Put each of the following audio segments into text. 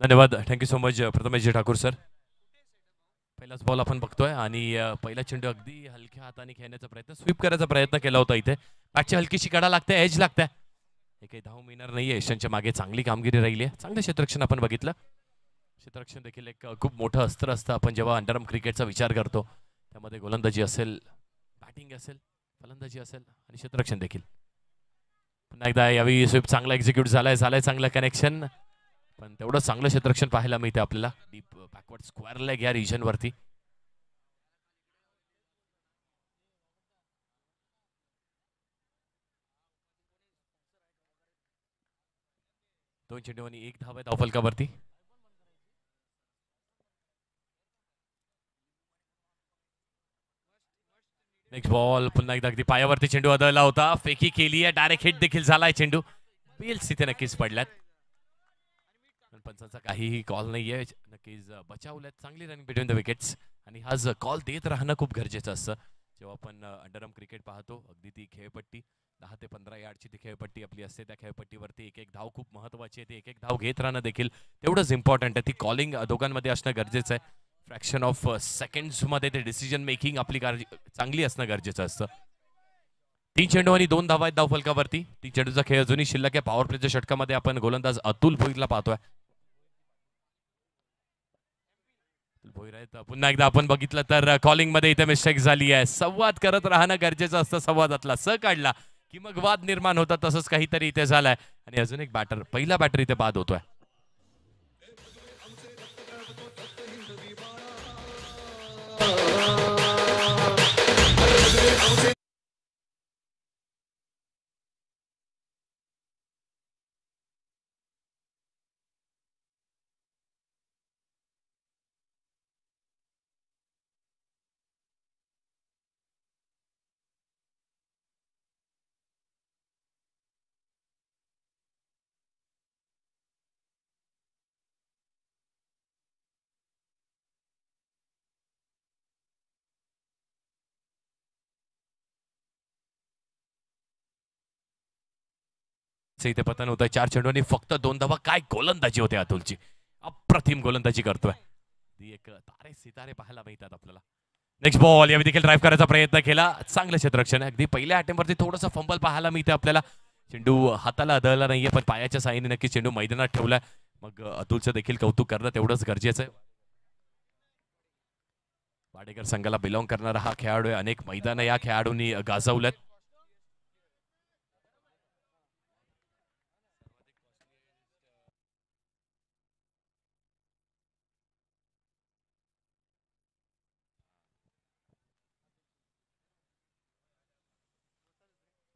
धन्यवाद. Thank you so much Prathameshji Thakur sir. पहिलाच ball आपण बघतोय आणि पहिला चेंडू अगदी हलक्या हाताने खेळण्याचा प्रयत्न, स्वीप करायचा प्रयत्न केला होता इथे. बॅटची हलकीशी कडा लागते, एज लागते. हे काही धाव मिळणार नाहीये. यशांच्या मागे चांगली कामगिरी राहिली आहे. चांगलं क्षेत्ररक्षण आपण बघितलं. क्षेत्ररक्षण देखील एक खूप मोठं अस्त्र असतं. आपण जेव्हा अंडरआर्म क्रिकेटचा विचार करतो त्यामध्ये गोलंदाजी असेल, बॅटिंग असेल, फलंदाजी असेल आणि क्षेत्ररक्षण देखील. पुन्हा एकदा यावेळी स्वीप चांगला एक्झिक्यूट झालाय चांगलं कनेक्शन. पण तेवढं चांगलं क्षेत्ररक्षण पाहायला मिळते आपल्याला डीप बॅकवर्ड स्क्वेअर लेग या रिजन वरती. दोन चेंडू आणि एक धाव आहे धावफलकावरती. नेक्स्ट बॉल पुन्हा एकदा अगदी पायावरती चेंडू आदळला होता, फेकी केली आहे, डायरेक्ट हिट देखील झालाय चेंडू. बेल्स इथे नक्कीच पडल्यात. पंचांचा काहीही कॉल नाहीये, नक्कीच बचावल्यात. चांगली रनिंग बिटवीन द विकेट्स आणि हा कॉल देत राहणं खूप गरजेचं असतं. जेव्हा आपण अंडरआर्म क्रिकेट पाहतो, अगदी ती खेळपट्टी 10 ते 15 यार्डची ती खेळपट्टी आपली असते. त्या खेळपट्टीवरती एक एक धाव खूप महत्त्वाची आहे. ती एक एक धाव घेत राहणं देखील तेवढंच इम्पॉर्टंट आहे. ती कॉलिंग दोघांमध्ये असणं गरजेचं आहे. फ्रॅक्शन ऑफ सेकंड्समध्ये ते डिसिजन मेकिंग आपली चांगली असणं गरजेचं असतं. 3 चेंडू आणि 2 धावा आहेत धावफलकावरती. 3 चेंडूचा खेळ अजूनही शिल्लक आहे. पॉवर प्लेच्या षटकामध्ये आपण गोलंदाज अतुल भोईरला पाहतोय. पुन्हा एकदा आपण बघितलं तर कॉलिंग मध्ये इथे मिस्टेक झाली आहे. संवाद करत राहणं गरजेचं असतं. संवादातला काढला की मग वाद निर्माण होतात. तसंच काहीतरी इथे झालंय आणि अजून एक बॅटर, पहिला बॅटर इथे बाद होतोय. इथे पतन होत आहे. 4 चेंडू आणि फक्त 2 धावा. काय गोलंदाजी होते अतुलची, अप्रतिम गोलंदाजी करतोय. ती एक तारे सितारे पाहायला मिळतात आपल्याला. नेक्स्ट बॉल यावेळी देखील ड्राईव्ह करायचा प्रयत्न केला. चांगलं क्षेत्ररक्षण आहे. अगदी पहिल्या अटेम्प्टवरती थोडंसं फंबल पाहायला मिळते आपल्याला. चेंडू हाताला आदळला नाहीये, पण पायाच्या साईने नक्की चेंडू मैदानात ठेवलाय. मग अतुलचं देखील कौतुक करणं तेवढंच गरजेचं आहे. वाडेकर संघाला बिलॉंग करणारा हा खेळाडू आहे. अनेक मैदानं या खेळाडूंनी गाजवल्यात.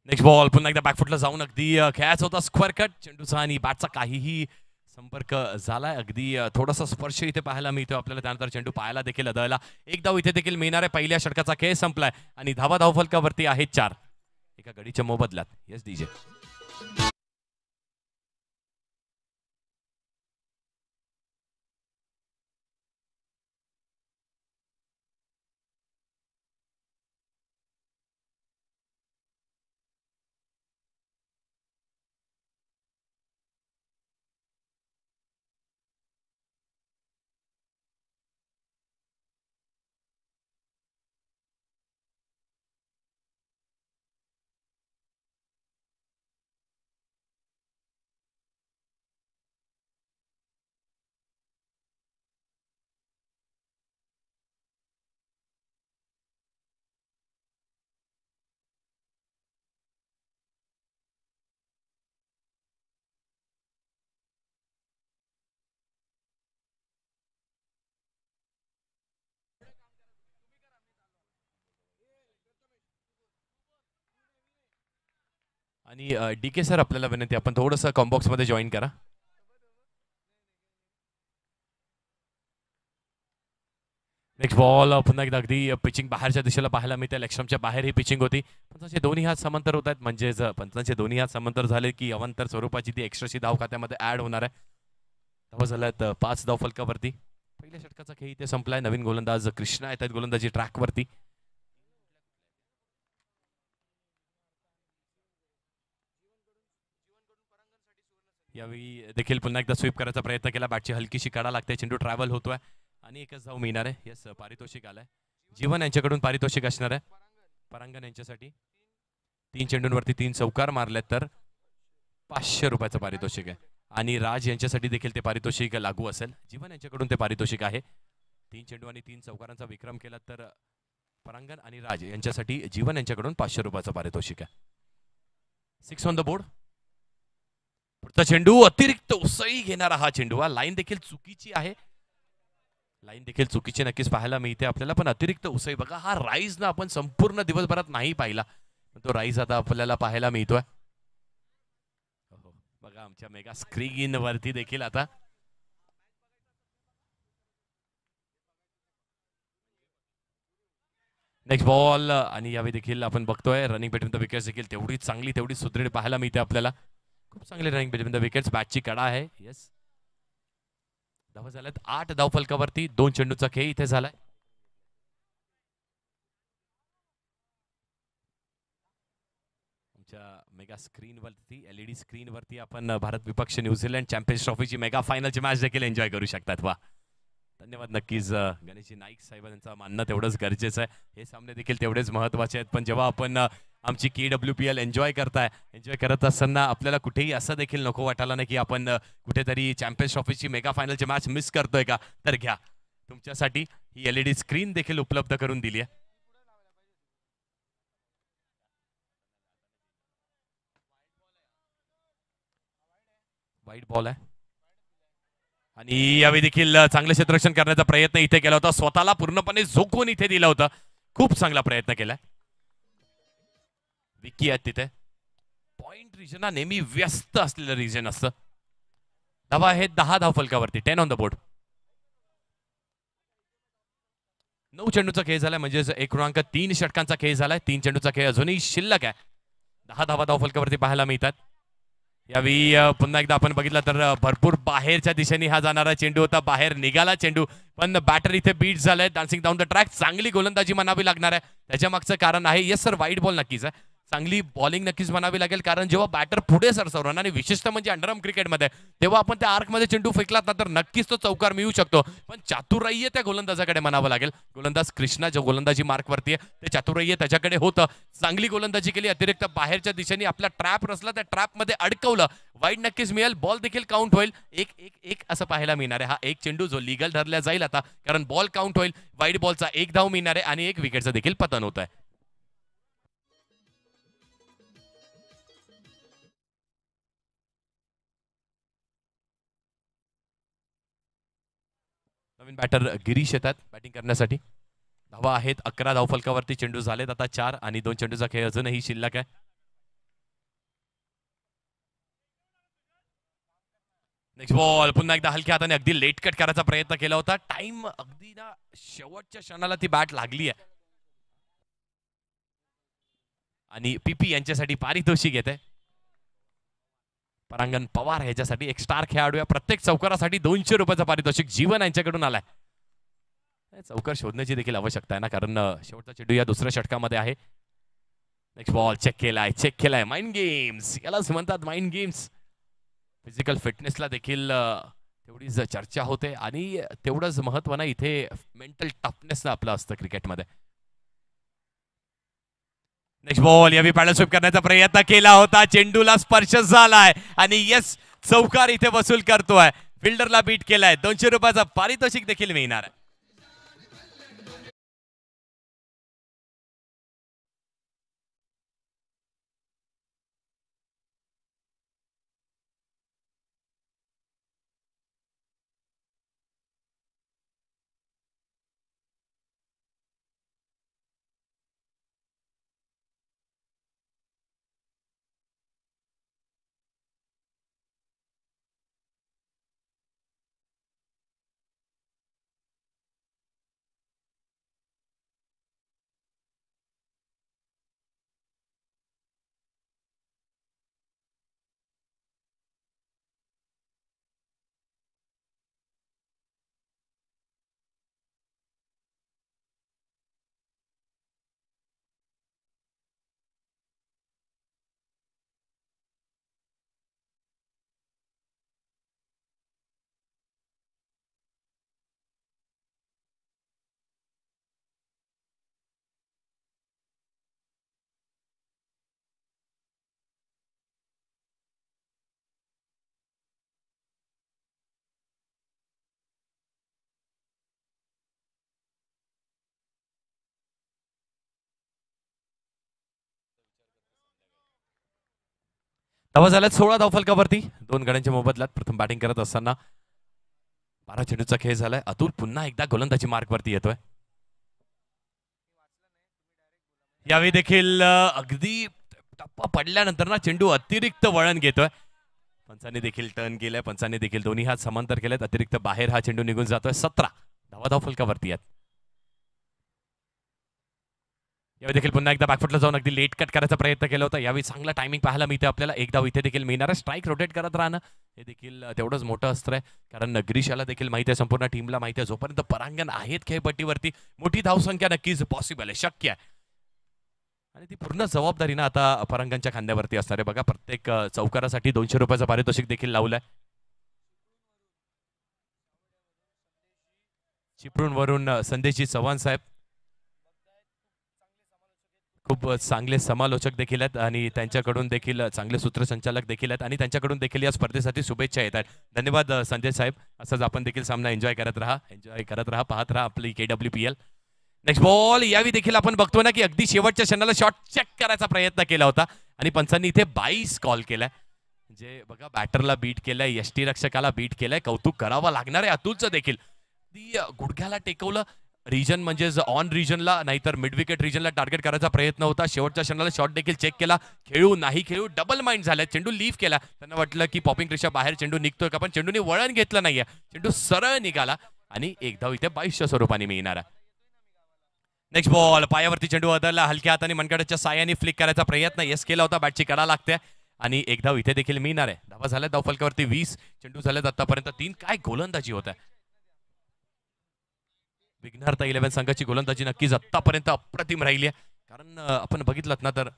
नेक्स्ट बॉल पुन्हा एकदा बॅकफुटला जाऊन अगदी खेळायचा होता स्क्वेअर कट चेंडूचा आणि बॅटचा काहीही संपर्क झालाय. अगदी थोडासा स्पर्श इथे पाहायला मिळतो आपल्याला. त्यानंतर चेंडू पाहायला देखील आदळला. एक धाव इथे देखील मिळणार आहे. पहिल्या षटकाचा खेळ संपलाय आणि धावा धावफलकावरती आहेत 4 एका गडीच्या मोबदल्यात. Yes DJ. आणि डीके सर आपल्याला विनंती, आपण थोडंसं कॉम्बॉक्स मध्ये जॉईन करा. नेक्स्ट बॉल पुन्हा एकदा अगदी पिचिंग बाहेरच्या दिशेला पाहायला मिळते. लक्ष्मच्या बाहेर ही पिचिंग होती. पंचांचे दोन्ही हात समांतर होत आहेत. म्हणजे पंचांचे दोन्ही हात समांतर झाले की अवांतर स्वरूपाची ती एक्स्ट्राची धाव खात्यामध्ये ऍड होणार आहे. धावा झाल्यात 5 धाव फलकावरती. पहिल्या षटकाचा खेळ इथे संपलाय. नवीन गोलंदाज कृष्णा येत आहेत गोलंदाजी ट्रॅकवरती. यावेळी देखील पुन्हा एकदा स्वीप करायचा प्रयत्न केला. बॅटची हलकीशी कडा लागते. चेंडू ट्रॅव्हल होतोय आणि एकच धाव मिळणार आहे. येस, पारितोषिक आलंय. जीवन यांच्याकडून पारितोषिक असणार आहे परांगण यांच्यासाठी. 3 चेंडूंवरती 3 चौकार मारलेत तर 500 रुपयाचं पारितोषिक आहे. आणि राज यांच्यासाठी देखील ते पारितोषिक लागू असेल. जीवन यांच्याकडून ते पारितोषिक आहे. 3 चेंडू आणि 3 चौकारांचा विक्रम केला तर परांगण आणि राज यांच्यासाठी जीवन यांच्याकडून 500 रुपयाचं पारितोषिक आहे. 6 ऑन द बोर्ड. पुढचा चेंडू अतिरिक्त उसळी घेणारा हा चेंडू. हा लाईन देखील चुकीची आहे. लाईन देखील चुकीची नक्कीच पाहायला मिळते आपल्याला. पण अतिरिक्त उसळी बघा, हा राईज ना आपण संपूर्ण दिवसभरात नाही पाहिला. तो राईज आता आपल्याला पाहायला मिळतोय. बघा आमच्या मेगा स्क्रीन वरती देखील आता नेक्स्ट बॉल. आणि यावेळी देखील आपण बघतोय रनिंग बिटवीन द विकेट्स देखील तेवढी चांगली तेवढी सुदृढ पाहायला मिळते आपल्याला. खूप चांगली रनिंग बिटवीन द विकेट्स. बॅटची कडा आहे. येस, धावा झाल्यात 8 धाव फलकावरती. 2 चेंडूचा खेळ इथे झालाय. मेगा स्क्रीन वरती एलईडी स्क्रीन वरती आपण भारत विपक्ष न्यूझीलंड चॅम्पियन्स ट्रॉफीची मेगा फायनलची मॅच देखील एन्जॉय करू शकतात. वा, धन्यवाद. नक्कीच गणेशजी नाईक साहेबांचं मानणं तेवढंच गरजेचं आहे. हे सामने देखील तेवढेच महत्त्वाचे आहेत. पण जेव्हा आपण आमची KWPL एन्जॉय करत असताना आपल्याला कुठेही असं देखील नको वाटायला नाही की आपण कुठेतरी चॅम्पियन्स ट्रॉफीची मेगा फायनलची मॅच मिस करतोय का. तर घ्या, तुमच्यासाठी ही एलईडी स्क्रीन देखील उपलब्ध करून दिली आहे. वाईट बॉल आहे आणि यावेळी देखील चांगले क्षेत्ररक्षण करण्याचा प्रयत्न इथे केला होता. स्वतःला पूर्णपणे झोकून इथे दिला होता. खूप चांगला प्रयत्न केलाय. विकी आहेत तिथे. पॉइंट रिजन हा नेहमी व्यस्त असलेलं रिजन असतं. धावा आहेत 10 धाव फलकावरती. 10 ऑन द बोर्ड. 9 चेंडूचा खेळ झालाय म्हणजे 1.3 षटकांचा खेळ झालाय. 3 चेंडूचा खेळ अजूनही शिल्लक आहे. 10 धावा धाव फलकावरती पाहायला मिळतात. यावेळी पुन्हा एकदा आपण बघितलं तर भरपूर बाहेरच्या दिशेने हा जाणारा चेंडू होता. बाहेर निघाला चेंडू, पण बॅटर इथे बीट झालाय. Dancing down the track. चांगली गोलंदाजी म्हणावी लागणार आहे. त्याच्या मागचं कारण आहे येस सर वाईट बॉल नक्कीच आहे. चांगली बॉलिंग नक्कीच म्हणावी लागेल. कारण जेव्हा बॅटर पुढे सरसवणार आणि विशेषतः म्हणजे अंडरआर्म क्रिकेटमध्ये तेव्हा आपण त्या आर्कमध्ये चेंडू फेकलात ना तर नक्कीच तो चौकार मिळू शकतो. पण चातुर्य त्या गोलंदाजाकडे म्हणावं लागेल. गोलंदाज कृष्णा जो गोलंदाजी मार्कवरती आहे ते चातुर्य त्याच्याकडे होतं. चांगली गोलंदाजी केली. अतिरिक्त बाहेरच्या दिशेने आपला ट्रॅप रचला, त्या ट्रॅपमध्ये अडकवलं. वाईड नक्कीच मिळेल. बॉल देखील काउंट होईल. एक एक एक असं पाहायला मिळणार आहे. हा एक चेंडू जो लिगल धरला जाईल आता, कारण बॉल काउंट होईल. वाईड बॉलचा 1 धाव मिळणार आहे आणि 1 विकेटचं देखील पतन होत आहे. नवीन बॅटर गिरीश येतात बॅटिंग करण्यासाठी. धावा आहेत 11 धाव फलकावरती. चेंडू झालेत आता 4 आणि 2 चेंडूचा खेळ अजूनही शिल्लक आहे. Next ball. पुन्हा एकदा हलक्या हाताने अगदी लेट कट करायचा प्रयत्न केला होता. टाइम अगदी ना शेवटच्या क्षणाला ती बॅट लागली आहे आणि PP यांच्यासाठी पारितोषिक येते. परांगण पवार ह्याच्यासाठी एक स्टार खेळाडू आहे. प्रत्येक चौकारासाठी 200 रुपयाचं पारितोषिक जीवन यांच्याकडून आलाय. चौकार शोधण्याची देखील आवश्यकता आहे ना, कारण शेवटचा चेंडू या दुसऱ्या षटकामध्ये आहे. नेक्स्ट बॉल चेक केलाय. माइंड गेम्स यालाच म्हणतात, माइंड गेम्स. फिजिकल फिटनेसला देखील तेवढीच चर्चा होते आणि तेवढंच महत्व ना इथे मेंटल टफनेस आपलं असतं क्रिकेटमध्ये. Next ball. यावी पॅडल स्वीप करण्याचा प्रयत्न केला होता. चेंडूला स्पर्श झालाय आणि येस चौकार इथे वसूल करतोय. फिल्डरला बीट केलाय. 200 रुपयाचा पारितोषिक देखील मिळणार आहे. धावा झाल्यात 16 धावफलकावरती 2 गड्यांच्या मोबदल्यात. प्रथम बॅटिंग करत असताना 12 चेंडूचा खेळ झालाय. अतुल पुन्हा एकदा गोलंदाजी मार्कवरती येतोय. यावेळी देखील अगदी टप्पा पडल्यानंतर ना चेंडू अतिरिक्त वळण घेतोय. पंचांनी देखील टर्न केलंय. पंचांनी देखील दोन्ही हात समांतर केलेत. अतिरिक्त बाहेर हा चेंडू निघून जातोय. 17 धावा धावफलकावरती आहेत. यावेळी देखील पुन्हा एकदा बॅकफुटला जाऊन अगदी लेट कट करायचा प्रयत्न केला होता. यावेळी चांगला टायमिंग पाहायला मिळते आपल्याला. एक धाव इथे देखील मिळणार आहे. स्ट्राईक रोटेट करत राहणं हे देखील तेवढंच मोठं असतं. कारण गिरीशाला देखील माहिती आहे, संपूर्ण टीमला माहिती आहे, जोपर्यंत परांगण आहेत खेळपट्टीवरती मोठी धावसंख्या नक्कीच पॉसिबल आहे, शक्य आहे. आणि ती पूर्ण जबाबदारी ना आता परांगणच्या खांद्यावरती असणार आहे. बघा, प्रत्येक चौकारासाठी 200 रुपयाचं पारितोषिक देखील लावलंय. चिपळूणवरून संदेशजी चव्हाण साहेब खूप चांगले समालोचक देखील आहेत आणि त्यांच्याकडून देखील चांगले सूत्रसंचालक देखील आहेत आणि त्यांच्याकडून देखील या स्पर्धेसाठी शुभेच्छा येतात. धन्यवाद संजय साहेब. असंच आपण देखील सामना एन्जॉय करत राहा, पाहत राहा आपली KWPL. Next ball. यावेळी देखील आपण बघतो ना की अगदी शेवटच्या क्षणाला शॉट चेक करायचा प्रयत्न केला होता आणि पंचांनी इथे 22 कॉल केलाय. म्हणजे बघा, बॅटरला बीट केलंय, यष्टीरक्षकाला बीट केलंय. कौतुक करावं लागणार आहे अतुलचं देखील. ती गुडघ्याला टेकवलं. रिजन म्हणजे ऑन रिजनला नाहीतर मिड विकेट रिजनला टार्गेट करायचा प्रयत्न होता. शेवटच्या क्षणाला शॉट देखील चेक केला. खेळू नाही खेळू डबल माइंड झालाय. चेंडू लीफ केला. त्यांना वाटलं की पॉपिंग रेषा बाहेर चेंडू निघतोय का, पण चेंडूने वळण घेतलं नाहीये. चेंडू सरळ निघाला आणि एक धाव इथे 22च्या स्वरूपाने मिळणार आहे. Next ball. पायावरती चेंडू अदरला. हलक्या हाताने मनगटाच्या सायाने फ्लिक करायचा प्रयत्न यस केला होता. बॅटची कडा लागते आणि एक धाव इथे देखील मिळणार आहे. धावा झाल्या धावफलकावरती 20. चेंडू झाल्यात आतापर्यंत 3. काय गोलंदाजी होत आहे. विघ्नार्थ 11 संघाची गोलंदाजी नक्कीच आतापर्यंत अप्रतिम राहिली आहे. कारण आपण बघितलं ना तर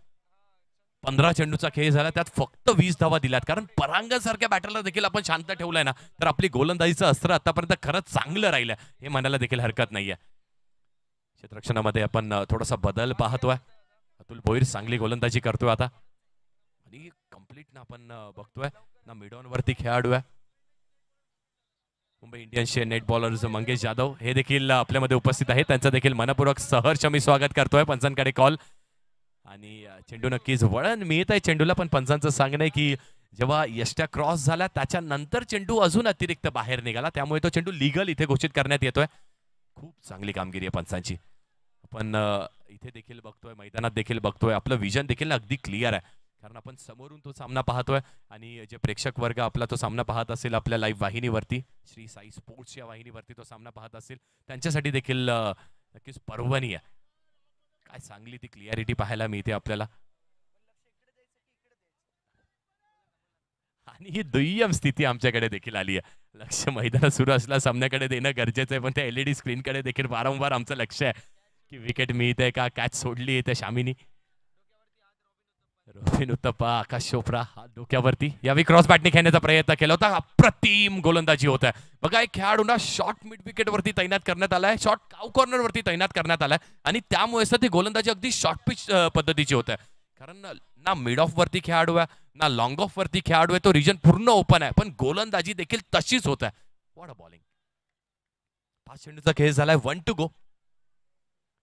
15 चेंडूचा खेळ झाला, त्यात फक्त 20 धावा दिल्यात. कारण परांगण सारख्या बॅटरला देखील आपण शांत ठेवलंय ना, तर आपली गोलंदाजीचं अस्त्र आतापर्यंत खरंच चांगलं राहिलं हे म्हणायला देखील हरकत नाहीये. क्षेत्ररक्षणामध्ये आपण थोडासा बदल पाहतोय. अतुल भोईर चांगली गोलंदाजी करतोय आता आणि कम्प्लीट ना आपण बघतोय ना मिडऑन वरती खेळाडू आहे. मुंबई इंडियन्सचे नेट बॉलर मंगेश जाधव हे देखील आपल्यामध्ये उपस्थित आहेत. त्यांचं देखील मनपूर्वक सहर्ष मी स्वागत करतोय. पंचांकडे कॉल आणि चेंडू नक्कीच वळण मिळत आहे चेंडूला, पण पंचांचं सांगणं आहे की जेव्हा यष्ट्या क्रॉस झाला त्याच्यानंतर चेंडू अजून अतिरिक्त बाहेर निघाला, त्यामुळे तो चेंडू लीगल इथे घोषित करण्यात येतोय. खूप चांगली कामगिरी आहे पंचांची. आपण इथे देखील बघतोय, मैदानात देखील बघतोय. आपलं विजन देखील अगदी क्लिअर आहे, कारण आपण समोरून तो सामना पाहतोय आणि जे प्रेक्षक वर्ग आपला तो सामना पाहत असेल आपल्या लाईव्ह वाहिनीवरती, श्री साई स्पोर्ट्स या वाहिनीवरती तो सामना पाहत असेल, त्यांच्यासाठी देखील नक्कीच पर्वणी आहे. काय चांगली ती क्लिअरिटी पाहायला मिळते आपल्याला. आणि ही दुय्यम स्थिती आमच्याकडे देखील आली आहे. लक्ष मैदानात सुरू असल्या सामन्याकडे देणं गरजेचं आहे, पण त्या LED स्क्रीनकडे देखील वारंवार आमचं लक्ष आहे की विकेट मिळते का, कॅच सोडली त्या शामिनी. रोबिन उत्तप्पा, आकाश चोप्रा हा डोक्यावरती. यावेळी क्रॉस बॅटने खेळण्याचा प्रयत्न केला होता. अप्रतिम गोलंदाजी होत आहे. बघा, एक खेळाडूंना शॉर्ट मिड विकेट वरती तैनात करण्यात आलाय, शॉर्ट काव कॉर्नर वरती तैनात करण्यात आलाय आणि त्यामुळे ती गोलंदाजी अगदी शॉर्ट पिच पद्धतीची होत आहे. कारण ना मिड ऑफ वरती खेळाडू आहे ना लॉंग ऑफ वरती खेळाडू आहे. तो रिजन पूर्ण ओपन आहे, पण गोलंदाजी देखील तशीच होत आहे. What a bowling. 5 चेंडूचा खेळ झालाय. 1 टू गो.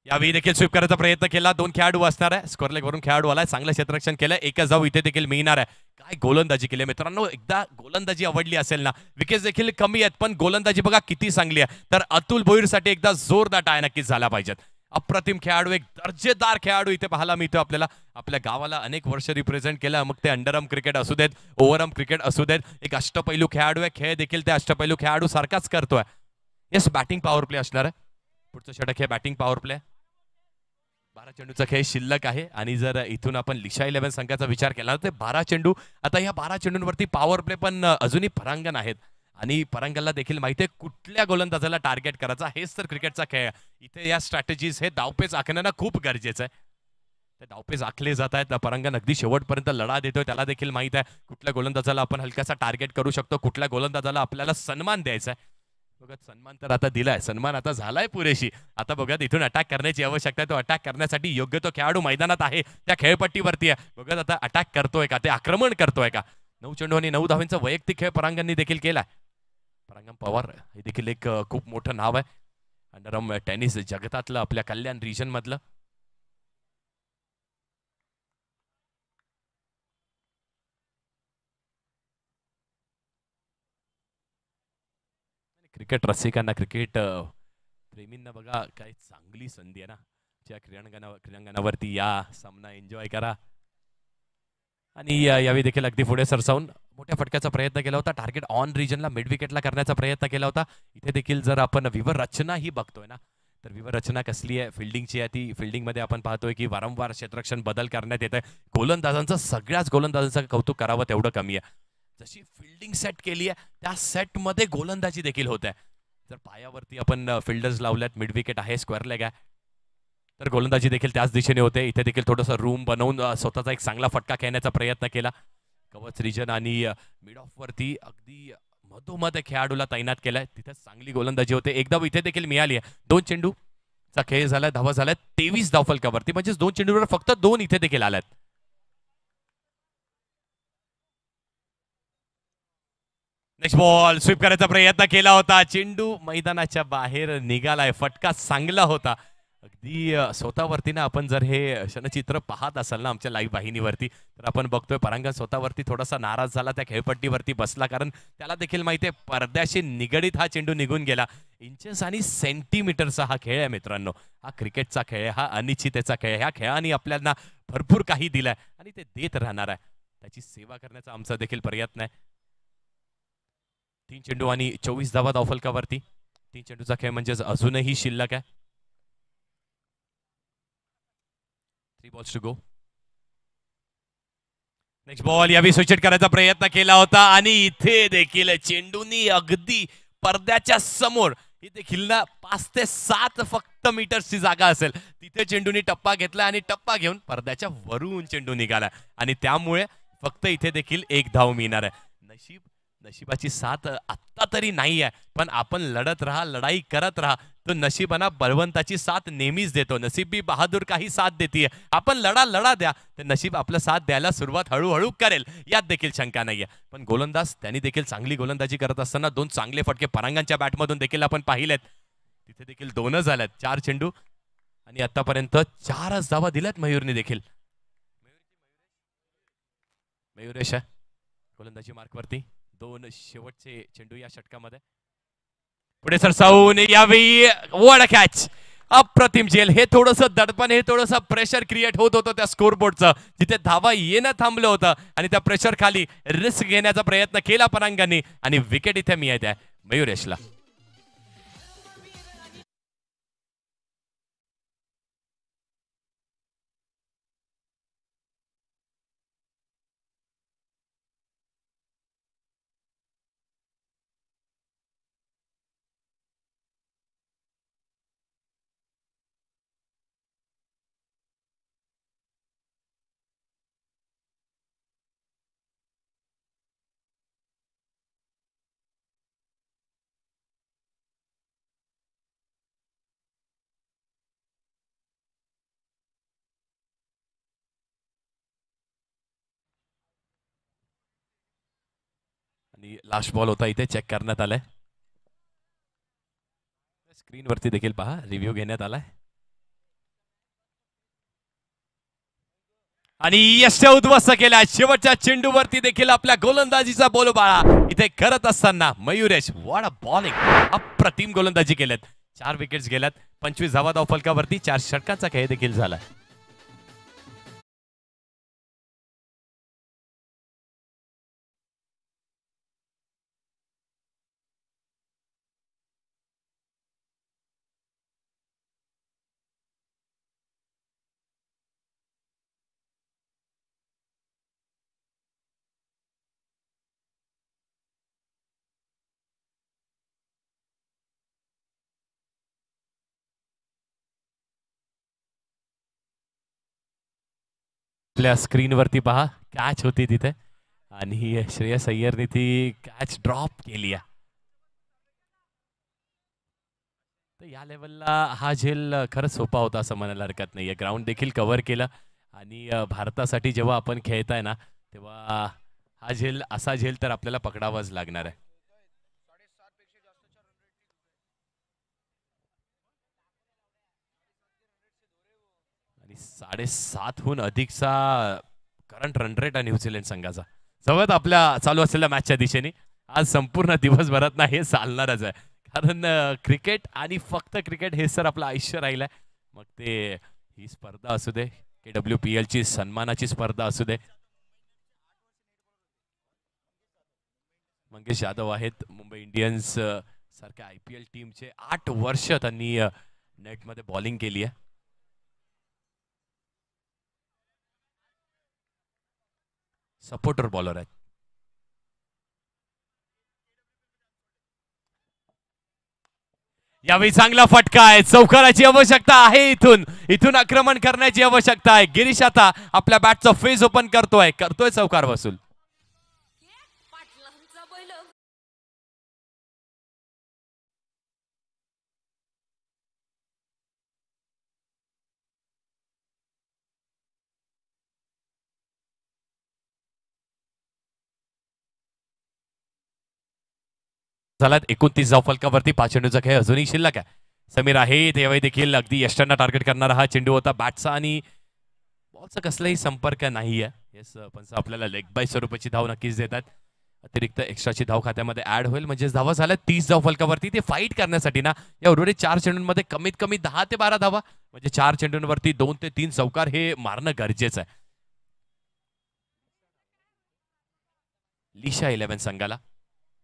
यावेळी देखील स्वीप करायचा प्रयत्न केला. 2 खेळाडू असणार आहे. स्कोअर लेग वरून खेळाडू आलाय. चांगलं क्षेत्ररक्षण केलं. एकच जाऊ इथे देखील मिळणार आहे. काय गोलंदाजी केली मित्रांनो. एकदा गोलंदाजी आवडली असेल ना, विकेट देखील कमी आहेत पण गोलंदाजी बघा किती चांगली आहे. तर अतुल भोईरसाठी एकदा जोरदार टाळ्या नक्कीच झाला पाहिजेत. अप्रतिम खेळाडू, एक दर्जेदार खेळाडू इथे पाहायला मिळतो आपल्याला. आपल्या गावाला अनेक वर्ष रिप्रेझेंट केलं, मग ते अंडरआर्म क्रिकेट असू देत, ओव्हरआर्म क्रिकेट असू देत. एक अष्टपैलू खेळाडू आहे. खेळ देखील त्या अष्टपैलू खेळाडू सारखाच करतोय. येस, बॅटिंग पॉवर प्ले असणार आहे. पुढचं षटक हे बॅटिंग पॉवर प्ले. 12 चेंडूचा खेळ शिल्लक आहे आणि जर इथून आपण लिशा 11 संघाचा विचार केला तर 12 चेंडू. आता या 12 चेंडूंवरती पॉवर प्ले पण अजूनही परांगण आहेत आणि परांगणला देखील माहिती आहे कुठल्या गोलंदाजाला टार्गेट करायचा. हेच तर क्रिकेटचा खेळ. इथे या स्ट्रॅटेजीज हे डावपेच आखणं खूप गरजेचं आहे. ते डावपेच आखले जात आहेत. परांगण अगदी शेवटपर्यंत लढा देतोय. त्याला देखील माहित आहे कुठल्या गोलंदाजाला आपण हलकासा टार्गेट करू शकतो, कुठल्या गोलंदाजाला आपल्याला सन्मान द्यायचा आहे. बघा, सन्मान तर आता दिलाय, सन्मान आता झालाय पुरेशी. आता बघा, इथून अटॅक करण्याची आवश्यकता आहे. तो अटॅक करण्यासाठी योग्य तो खेळाडू मैदानात आहे, त्या खेळपट्टीवरती आहे. बघा आता अटॅक करतोय का, ते आक्रमण करतोय का. 9 चेंडू आणि 9 धावांचा वैयक्तिक खेळ परांगणनी देखील केलाय. परांगण पवार हे देखील एक खूप मोठं नाव आहे अंडरआर्म टेनिस जगतातलं, आपल्या कल्याण रिजन मधलं. क्रिकेट रसिकांना, क्रिकेट प्रेमींना बघा काय चांगली संधी आहे ना, ज्या क्रीडांगणावरती या सामना एन्जॉय करा. आणि यावेळी देखील अगदी पुढे सरसावून मोठ्या फटक्याचा प्रयत्न केला होता. टार्गेट ऑन रिजनला मिड विकेटला करण्याचा प्रयत्न केला होता. इथे देखील जर आपण विवर रचना ही बघतोय ना, तर विवर रचना कसली आहे, फिल्डिंगची आहे. ती फिल्डिंगमध्ये आपण पाहतोय की वारंवार क्षेत्ररक्षण बदल करण्यात येत आहे. गोलंदाजांचं सगळ्याच गोलंदाजांचं कौतुक करावं तेवढं कमी आहे. जशी फिल्डिंग सेट केली आहे त्या सेटमध्ये गोलंदाजी देखील होत आहे. जर पायावरती आपण फिल्डर्स लावल्यात, मिड विकेट आहे, स्क्वेअर लेग आहे, तर गोलंदाजी देखील त्याच दिशेने होते. इथे देखील थोडंसं रूम बनवून स्वतःचा एक चांगला फटका खेळण्याचा प्रयत्न केला. कवच रिजन आणि मिड ऑफ वरती अगदी मधोमध खेळाडूला तैनात केलाय. तिथे चांगली गोलंदाजी होते. एकदा इथे देखील मिळाली आहे. 2 चेंडूचा खेळ झालाय, धावा झाल्यात 23 धावफलकावरती, म्हणजे 2 चेंडूवर फक्त 2 इथे देखील आल्यात. नेक्स्ट बॉल स्वीप करायचा प्रयत्न केला होता. चेंडू मैदानाच्या बाहेर निघालाय. फटका चांगला होता. अगदी स्वतःवरती ना, आपण जर हे क्षणचित्र पाहत असाल ना आमच्या लाईव्ह वाहिनीवरती, तर आपण बघतोय परांगण स्वतःवरती थोडासा नाराज झाला, त्या खेळपट्टीवरती बसला, कारण त्याला देखील माहिती आहे पडद्याशी निगडीत हा चेंडू निघून गेला. इंचेस आणि सेंटीमीटरचा हा खेळ आहे मित्रांनो. हा क्रिकेटचा खेळ आहे, हा अनिश्चिततेचा खेळ आहे. ह्या खेळाने आपल्याला भरपूर काही दिलंय आणि ते देत राहणार आहे. त्याची सेवा करण्याचा आमचा देखील प्रयत्न आहे. 3 चेंडू आणि 24 धावा धावफलकावरती. 3 चेंडूचा खेळ म्हणजे अजूनही शिल्लक आहे. 3 balls to go. Next ball यावी स्विच करायचा प्रयत्न केला होता आणि इथे देखील चेंडूनी अगदी पडद्याच्या समोर, इथे देखील ना 5 ते 7 फक्त मीटर्सची जागा असेल, तिथे चेंडूनी टप्पा घेतला आणि टप्पा घेऊन पडद्याच्या वरून चेंडू निघाला आणि त्यामुळे फक्त इथे देखील 1 धाव मिळणार आहे. नशिबाची साथ आत्ता तरी नाही आहे, पण आपण लढत राहा, लढाई करत राहा. तो नशिबाना बळवंताची साथ नेहमीच देतो. नसीब भी बहादूर काही साथ देते. आपण लढा द्या, तर नशीब आपलं साथ द्यायला सुरुवात हळूहळू करेल, यात देखील शंका नाहीये. पण गोलंदाज त्यांनी देखील चांगली गोलंदाजी करत असताना 2 चांगले फटके परांगणच्या बॅटमधून देखील आपण पाहिलेत. तिथे देखील 2च झाल्यात. 4 चेंडू आणि आतापर्यंत 4च धावा दिल्यात मयूरने देखील. मयुरेश गोलंदाजी मार्कवरती. 2 शेवटचे चेंडू या षटकामध्ये. पुढे सरसावून यावी वड कॅच. अप्रतिम झेल. हे थोडंसं दडपण, हे थोडंसं प्रेशर क्रिएट होत होतं त्या स्कोर बोर्डचं, जिथे धावा येणं थांबलं होतं आणि त्या प्रेशर खाली रिस्क घेण्याचा प्रयत्न केला परांगणी आणि विकेट इथे मिळत आहे मयुरेशला. आणि लास्ट बॉल होता इथे चेक करण्यात आलाय. स्क्रीनवरती देखील पहा, रिव्ह्यू घेण्यात आलाय. आणि यश उद्ध्वस्त केला. शेवटच्या चेंडूवरती देखील आपल्या गोलंदाजीचा बोलबाळा इथे करत असताना मयुरेश, व्हॉट अ बॉलिंग. अप्रतिम गोलंदाजी केल्यात. 4 विकेट्स गेल्यात. 25 धावा धावफलकावरती. 4 षटकांचा खेळ देखील झाला. आपल्या स्क्रीनवरती पहा, कॅच होती तिथे आणि श्रेयस अय्यरने ती कॅच ड्रॉप केली. तर या लेवलला हा झेल खरंच सोपा होता असं म्हणायला हरकत नाहीये. ग्राउंड देखील कव्हर केलं आणि भारतासाठी जेव्हा आपण खेळताय ना, तेव्हा हा झेल, असा झेल तर आपल्याला पकडावाच लागणार आहे. आणि 7.5हून अधिकचा करंट रन रेट आहे न्यूझीलंड संघाचा. सवत आपल्या चालू असलेल्या मॅचच्या दिशेने आज संपूर्ण दिवसभरात ना हे चालणारच आहे, कारण क्रिकेट आणि फक्त क्रिकेट हे सर आपलं आयुष्य राहिलंय. मग ते ही स्पर्धा असू दे, KWPL ची सन्मानाची स्पर्धा असू दे. मंगेश यादव आहेत मुंबई इंडियन्स सारख्या IPL टीमचे 8 वर्ष त्यांनी नेटमध्ये बॉलिंग केली आहे. सपोर्टर बॉलर आहेत. यावेळी चांगला फटका आहे. चौकाराची आवश्यकता आहे. इथून इथून आक्रमण करण्याची आवश्यकता आहे. गिरीश आता आपल्या बॅटचा फेस ओपन करतोय चौकार वसूल. झालात 29 धाव फलकावरती. 5 चेंडूचा खेळ अजूनही शिल्लक आहे. समीर आहे यावेळी देखील अगदी यष्टांना टार्गेट करणारा हा चेंडू होता. बॅटचा आणि बॉलचा कसलाही संपर्क नाहीये. येस पण आपल्याला लेग बाय स्वरूपाची धाव नक्कीच देतात. अतिरिक्त एक्स्ट्राची धाव खात्यामध्ये ऍड होईल. म्हणजे धावा झाल्या 30 धाव फलकावरती. ते फाईट करण्यासाठी ना या उर्वरित 4 चेंडूंमध्ये कमीत कमी 10 ते 12 धावा, म्हणजे 4 चेंडूंवरती 2 ते 3 चौकार हे मारणं गरजेचं आहे. लिशा 11 संघाला,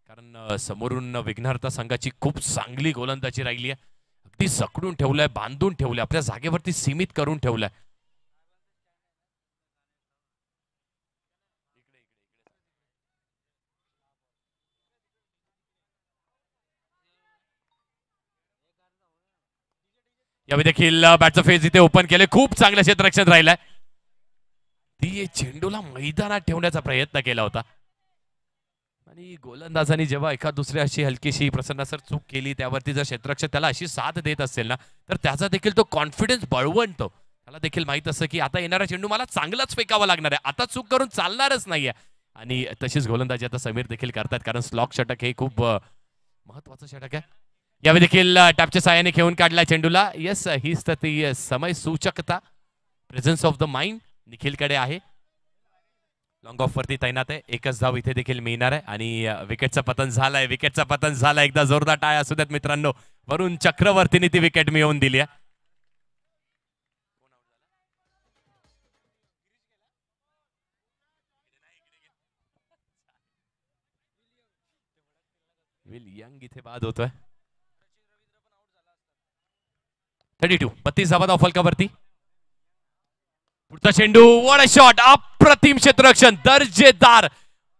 कारण समोरून विघ्नहर्ता संघाची खूप चांगली गोलंदाजी राहिली आहे. अगदी जकडून ठेवलंय, बांधून ठेवलंय, आपल्या जागेवरती सीमित करून ठेवलंय. यावेळी देखील बॅटचा फेज इथे ओपन केले. खूप चांगलं क्षेत्ररक्षण राहिलंय. ती चेंडूला मैदानात ठेवण्याचा प्रयत्न केला होता आणि गोलंदाजांनी जेव्हा एका दुसऱ्या अशी हलकीशी प्रसन्न सर चूक केली, त्यावरती जर क्षेत्ररक्षक त्याला अशी साथ देत असेल ना, तर त्याचा देखील तो कॉन्फिडन्स बळवंतो. त्याला देखील माहित असतं की आता येणारा चेंडू मला चांगलाच फेकावा लागणार आहे, आता चूक करून चालणारच नाहीये. आणि तशीच गोलंदाजी आता समीर देखील करतात, कारण स्लॉक षटक हे खूप महत्वाचं षटक आहे. यावेळी देखील टॅपच्या साहाय्याने खेळून काढला चेंडूला. येस, हीच तर ती समय सूचकता, प्रेझेन्स ऑफ द माइंड निखिलकडे आहे. लॉंग ऑफ वरती तैनात आहे. एकच धाव इथे देखील मिळणार आहे आणि विकेटचं पतन झालंय. विकेटचं पतन झालं. एकदा जोरदार टाळ्या असू द्यात मित्रांनो. वरून चक्रवर्तीने ती विकेट मिळवून दिली आहे. विल यंग इथे बाद होतोय. 32 32 धावा धाव फलकावरती. पुढचा चेंडू, वॉट अ शॉट, अप्रतिम क्षेत्ररक्षण, दर्जेदार.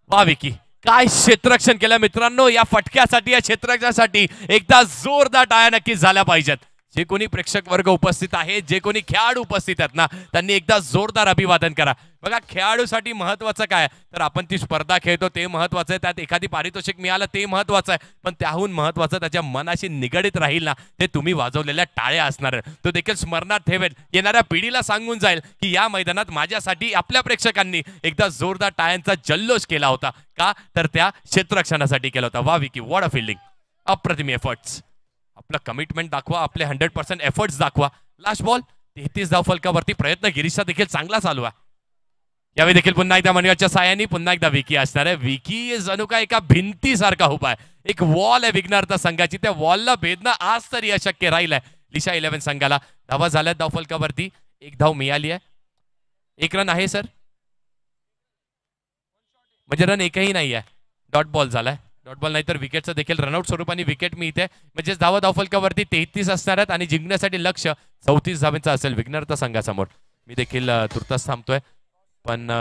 वा विकी, काय क्षेत्ररक्षण केलं मित्रांनो. या फटक्यासाठी, या क्षेत्ररक्षणासाठी एकदा जोरदार टाळ्या नक्कीच झाल्या पाहिजेत. जे कोणी प्रेक्षक वर्ग उपस्थित आहे, जे कोणी खेळाडू उपस्थित आहेत ना, त्यांनी एकदा जोरदार अभिवादन करा. बघा, खेळाडूसाठी महत्वाचं काय, तर आपण ती स्पर्धा खेळतो ते महत्वाचं आहे, त्यात एखादी पारितोषिक मिळालं ते महत्वाचं आहे, पण त्याहून महत्वाचं त्याच्या मनाशी निगडीत राहील ना, ते तुम्ही वाजवलेल्या टाळ्या असणार. तो देखील स्मरणात ठेवेल, येणाऱ्या पिढीला सांगून जाईल की या मैदानात माझ्यासाठी आपल्या प्रेक्षकांनी एकदा जोरदार टाळ्यांचा जल्लोष केला होता. का, तर त्या क्षेत्ररक्षणासाठी केला होता. वा विकी, व्हॉट अ फिल्डिंग, अप्रतिम एफर्ट्स. आपलं कमिटमेंट दाखवा, आपले 100% एफर्ट्स दाखवा. लास्ट बॉल, 33 धाव फलकावरती. प्रयत्न गिरीशचा देखील चांगला चालू आहे. यावेळी देखील पुन्हा एकदा मनोजच्या साहाय्याने पुन्हा एकदा विकी असणार आहे. विकी जणू का एका भिंतीसारखा उभा आहे. एक वॉल आहे विघ्नहर्ता संघाची, त्या वॉलला भेदणं आज तरी अशक्य राहील. लिशा 11 संघाला धावा झाल्यात धाव फलकावरती. एक धाव मिळाली आहे. एक रन आहे सर, म्हणजे रन एकही नाही आहे. डॉट बॉल झालाय. डॉट बॉल नाही तर विकेटचं देखील रनआउट स्वरूपाने विकेट मिळते. म्हणजे धावा धावफलकावरती 33 असणार आहेत आणि जिंकण्यासाठी लक्ष 34 धावांचं असेल विघ्नहर्ता संघासमोर. मी देखील तुर्तास थांबतोय, पण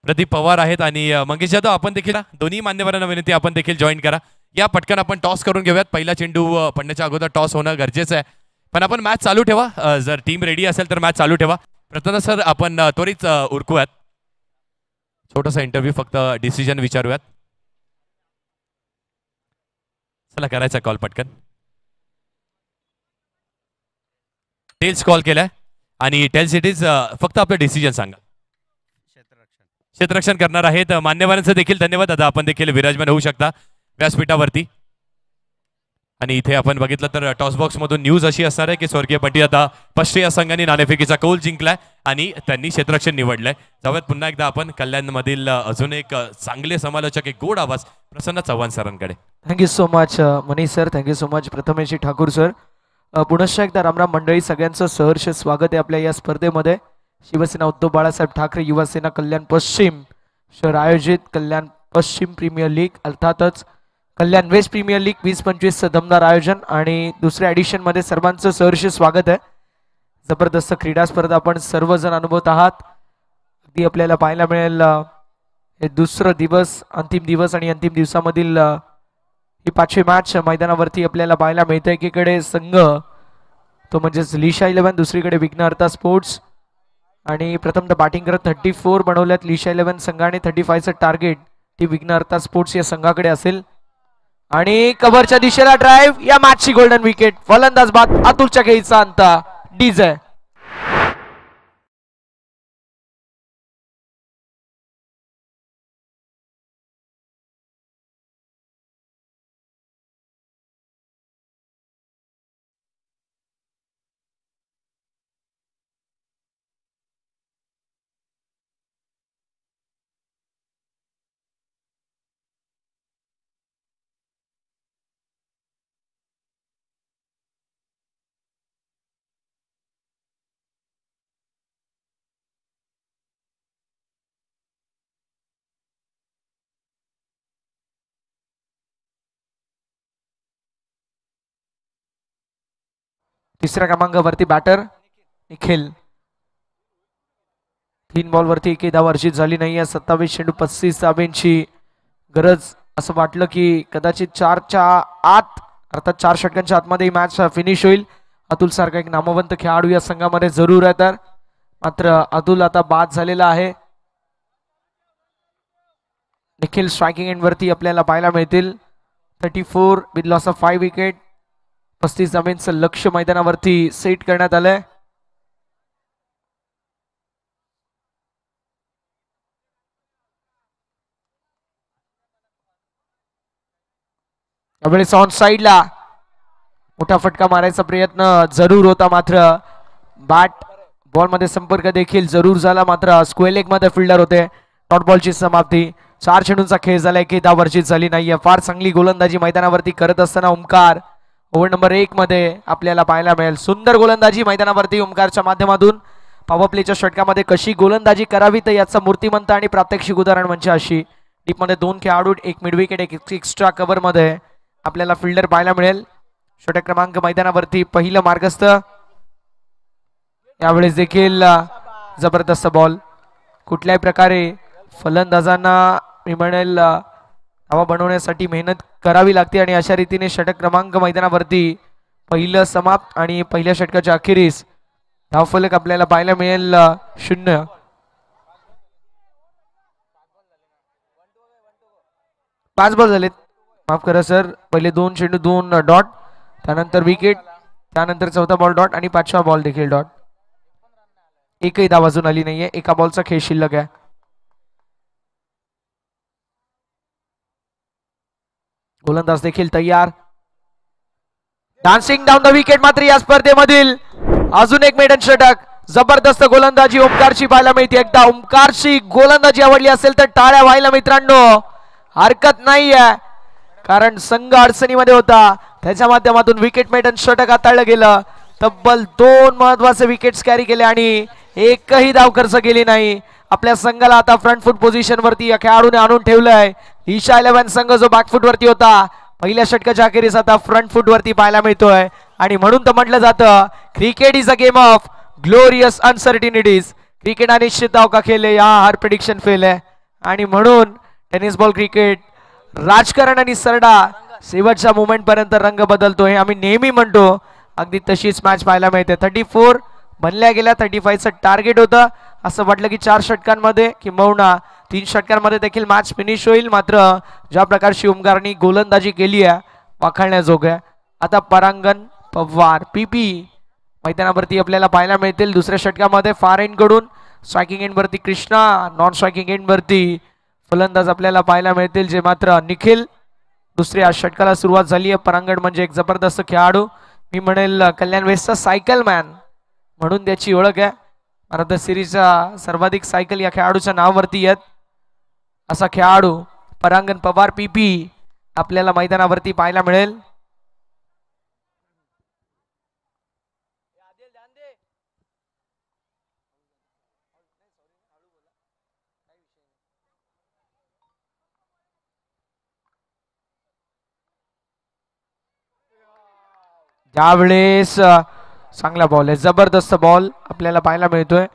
प्रदीप पवार आहेत आणि मंगेश जाधव आपण देखील दोन्ही मान्यवरांना विनंती आपण देखील जॉईन करा. या पटकन आपण टॉस करून घेऊयात. पहिला चेंडू पडण्याच्या अगोदर टॉस होणं गरजेचं आहे. पण आपण मॅच चालू ठेवा. जर टीम रेडी असेल तर मॅच चालू ठेवा. प्रथम सर आपण त्वरित उरकूयात. छोटासा इंटरव्ह्यू फक्त डिसिजन विचारूयात. चला करायचा कॉल पटकन. टेल्स कॉल केलाय आणि टेल्स इट इज फक्त आपलं डिसिजन सांगा. क्षेत्ररक्षण करणार आहेत. मान्यवरांचं देखील धन्यवाद. आता आपण देखील विराजमान होऊ शकता व्यासपीठावरती. आणि इथे आपण बघितलं तर टॉस बॉक्स मधून न्यूज अशी असणार आहे की स्वर्गीय बंटी आता पश्चिम या संघाने नाणेफेकीचा कौल जिंकलाय आणि त्यांनी क्षेत्ररक्षण निवडलंय. जाऊयात पुन्हा एकदा आपण कल्याणमधील अजून एक चांगले समालोचक एक गोड आवाज प्रसन्न चव्हाण सरांकडे. Thank you so much Manish sir. Thank you so much Prathamesh Thakur sir. पुनश्च एकदा रामराम मंडळी. सगळ्यांचं सहर्ष स्वागत आहे आपल्या या स्पर्धेमध्ये. शिवसेना उद्धव बाळासाहेब ठाकरे युवासेना कल्याण पश्चिम शहर आयोजित कल्याण पश्चिम प्रीमियर लीग अर्थातच कल्याण वेस्ट प्रीमियर लीग 20-25 दमदार आयोजन आणि दुसऱ्या एडिशन मध्ये सर्वांचं सहर्ष स्वागत आहे. जबरदस्त क्रीडा स्पर्धा आपण सर्वजण अनुभवत आहात. अगदी आपल्याला पाहायला मिळेल हे दुसरं दिवस अंतिम दिवस आणि अंतिम दिवसामधील ही 5वी मॅच मैदानावरती आपल्याला पाहायला मिळते. एकीकडे संघ तो म्हणजेच लिशा 11, दुसरीकडे विघ्नहर्ता स्पोर्ट्स. आणि प्रथम बॅटिंग करत 34 बनवल्यात लिशा 11 संघाने. 35चं टार्गेट ती विघ्नहर्ता स्पोर्ट्स या संघाकडे असेल. आणि कव्हरच्या दिशेला ड्राईव्ह. या मॅचची गोल्डन विकेट. फलंदाज बाद अतुलच्या खेळीचा अंत. डीजे तिसऱ्या क्रमांकावरती बॅटर निखिल. 3 बॉलवरती एकही धाव अर्जित झाली नाही. 27 चेंडू 35 धावांची गरज. असं वाटलं की कदाचित 4च्या आत अर्थात 4 षटकांच्या आतमध्ये ही मॅच फिनिश होईल. अतुल सारखा एक नामवंत खेळाडू या संघामध्ये जरूर आहे. तर मात्र अतुल आता बाद झालेला आहे. निखिल स्ट्रायकिंग एंड वरती आपल्याला पाहायला मिळतील. 34 विथ लॉस ऑफ 5 विकेट. 35 धावांचं लक्ष मैदानावरती सेट करण्यात आलंय. यावेळेस ऑन साइडला मोठा फटका मारायचा प्रयत्न जरूर होता. मात्र बॅट बॉल मध्ये संपर्क देखील जरूर झाला. मात्र स्क्वेअर लेग मध्ये फिल्डर होते. डॉट बॉलची समाप्ती. 4 चेंडूंचा खेळ झाला. एकही धाव वर्जित झाली नाहीये. फार चांगली गोलंदाजी मैदानावरती करत असताना ओमकार ओव्हर नंबर 1 मध्ये आपल्याला पाहायला मिळेल. सुंदर गोलंदाजी मैदानावरती ओमकारच्या माध्यमातून. पॉवर प्लेच्या षटकामध्ये कशी गोलंदाजी करावी तर याचं मूर्तिमंत आणि प्रात्यक्षिक उदाहरण म्हणजे अशी. डीप मध्ये 2 खेळाडू, एक मिड विकेट, एक एक्स्ट्रा कव्हर मध्ये आपल्याला फिल्डर पाहायला मिळेल. षटक क्रमांक मैदानावरती पहिलं मार्गस्थ. यावेळेस देखील जबरदस्त बॉल. कुठल्याही प्रकारे फलंदाजांना मी म्हणेल धावा बनवण्यासाठी मेहनत करावी लागते आणि अशा रीतीने षटक क्रमांक मैदानावरती पहिलं समाप्त आणि पहिल्या षटकाच्या अखेरीस धावफलक आपल्याला पाहायला मिळेल 0. 5 बॉल झालेत. माफ करा सर. पहिले 2 चेंडू 2 डॉट, त्यानंतर विकेट, त्यानंतर 4था बॉल डॉट आणि 5वा बॉल देखील डॉट. एकही धाव अजून आली नाहीये. एका बॉलचा खेळ शिल्लक आहे. गोलंदाज देखील तयार. Dancing down the wicket. मात्र या स्पर्धेमधील अजून एक मेडन षटक. जबरदस्त गोलंदाजी ओमकारची पाहायला मिळते. एकदा ओमकारची गोलंदाजी आवडली असेल तर टाळ्या व्हायला मित्रांनो हरकत नाहीये. कारण संघ अडचणीमध्ये होता. त्याच्या माध्यमातून विकेट मेडन षटक हाताळलं गेलं. तब्बल 2 महत्वाचे विकेट्स कॅरी केले आणि एकही धाव खर्च केली नाही. आपल्या संघाला आता फ्रंट फुट पोझिशन वरती या खेळाडूने आणून ठेवलंय. ईशा 11 संघ जो बॅकफुट वरती होता पहिल्या षटकाच्या अखेरीस आता फ्रंट फुट वरती पाहायला मिळतोय. आणि म्हणून तर म्हटलं जातं cricket is a game of glorious uncertainties. Cricket अनिश्चितताओं का खेल है. यहाँ हर प्रेडिक्शन फेल है. आणि म्हणून टेनिस बॉल क्रिकेट राजकारण आणि सरडा शेवटच्या मोमेंट पर्यंत रंग बदलतो हे आम्ही नेहमी म्हणतो. अगदी तशीच मॅच पाहायला मिळते. 34 बनल्या गेल्या. 35चं टार्गेट होतं. असं वाटलं की 4 षटकांमध्ये किंबहुना 3 षटकांमध्ये देखील मॅच फिनिश होईल. मात्र ज्या प्रकारची उमगारणी गोलंदाजी केली आहे वाखाणण्याजोग्या. आता परांगण पवार पीपी मैदानावरती आपल्याला पाहायला मिळतील. दुसऱ्या षटकामध्ये फार एंड कडून स्ट्रायकिंग एंड वरती कृष्णा, नॉन स्ट्रायकिंग एंड वरती फलंदाज आपल्याला पाहायला मिळतील जे मात्र निखिल. दुसऱ्या षटकाला सुरुवात झाली आहे. परांगण म्हणजे एक जबरदस्त खेळाडू. मी म्हणेल कल्याण वेस्टचा सायकल मॅन म्हणून त्याची ओळख आहे. भारत सिरीजच्या सर्वाधिक सायकल या खेळाडूच्या नावावरती आहेत. असा खेळाडू परांगण पवार पीपी आपल्याला मैदानावरती पाहायला मिळेल. ज्यावेळेस चांगला बॉल आहे. जबरदस्त बॉल आपल्याला पाहायला मिळतोय.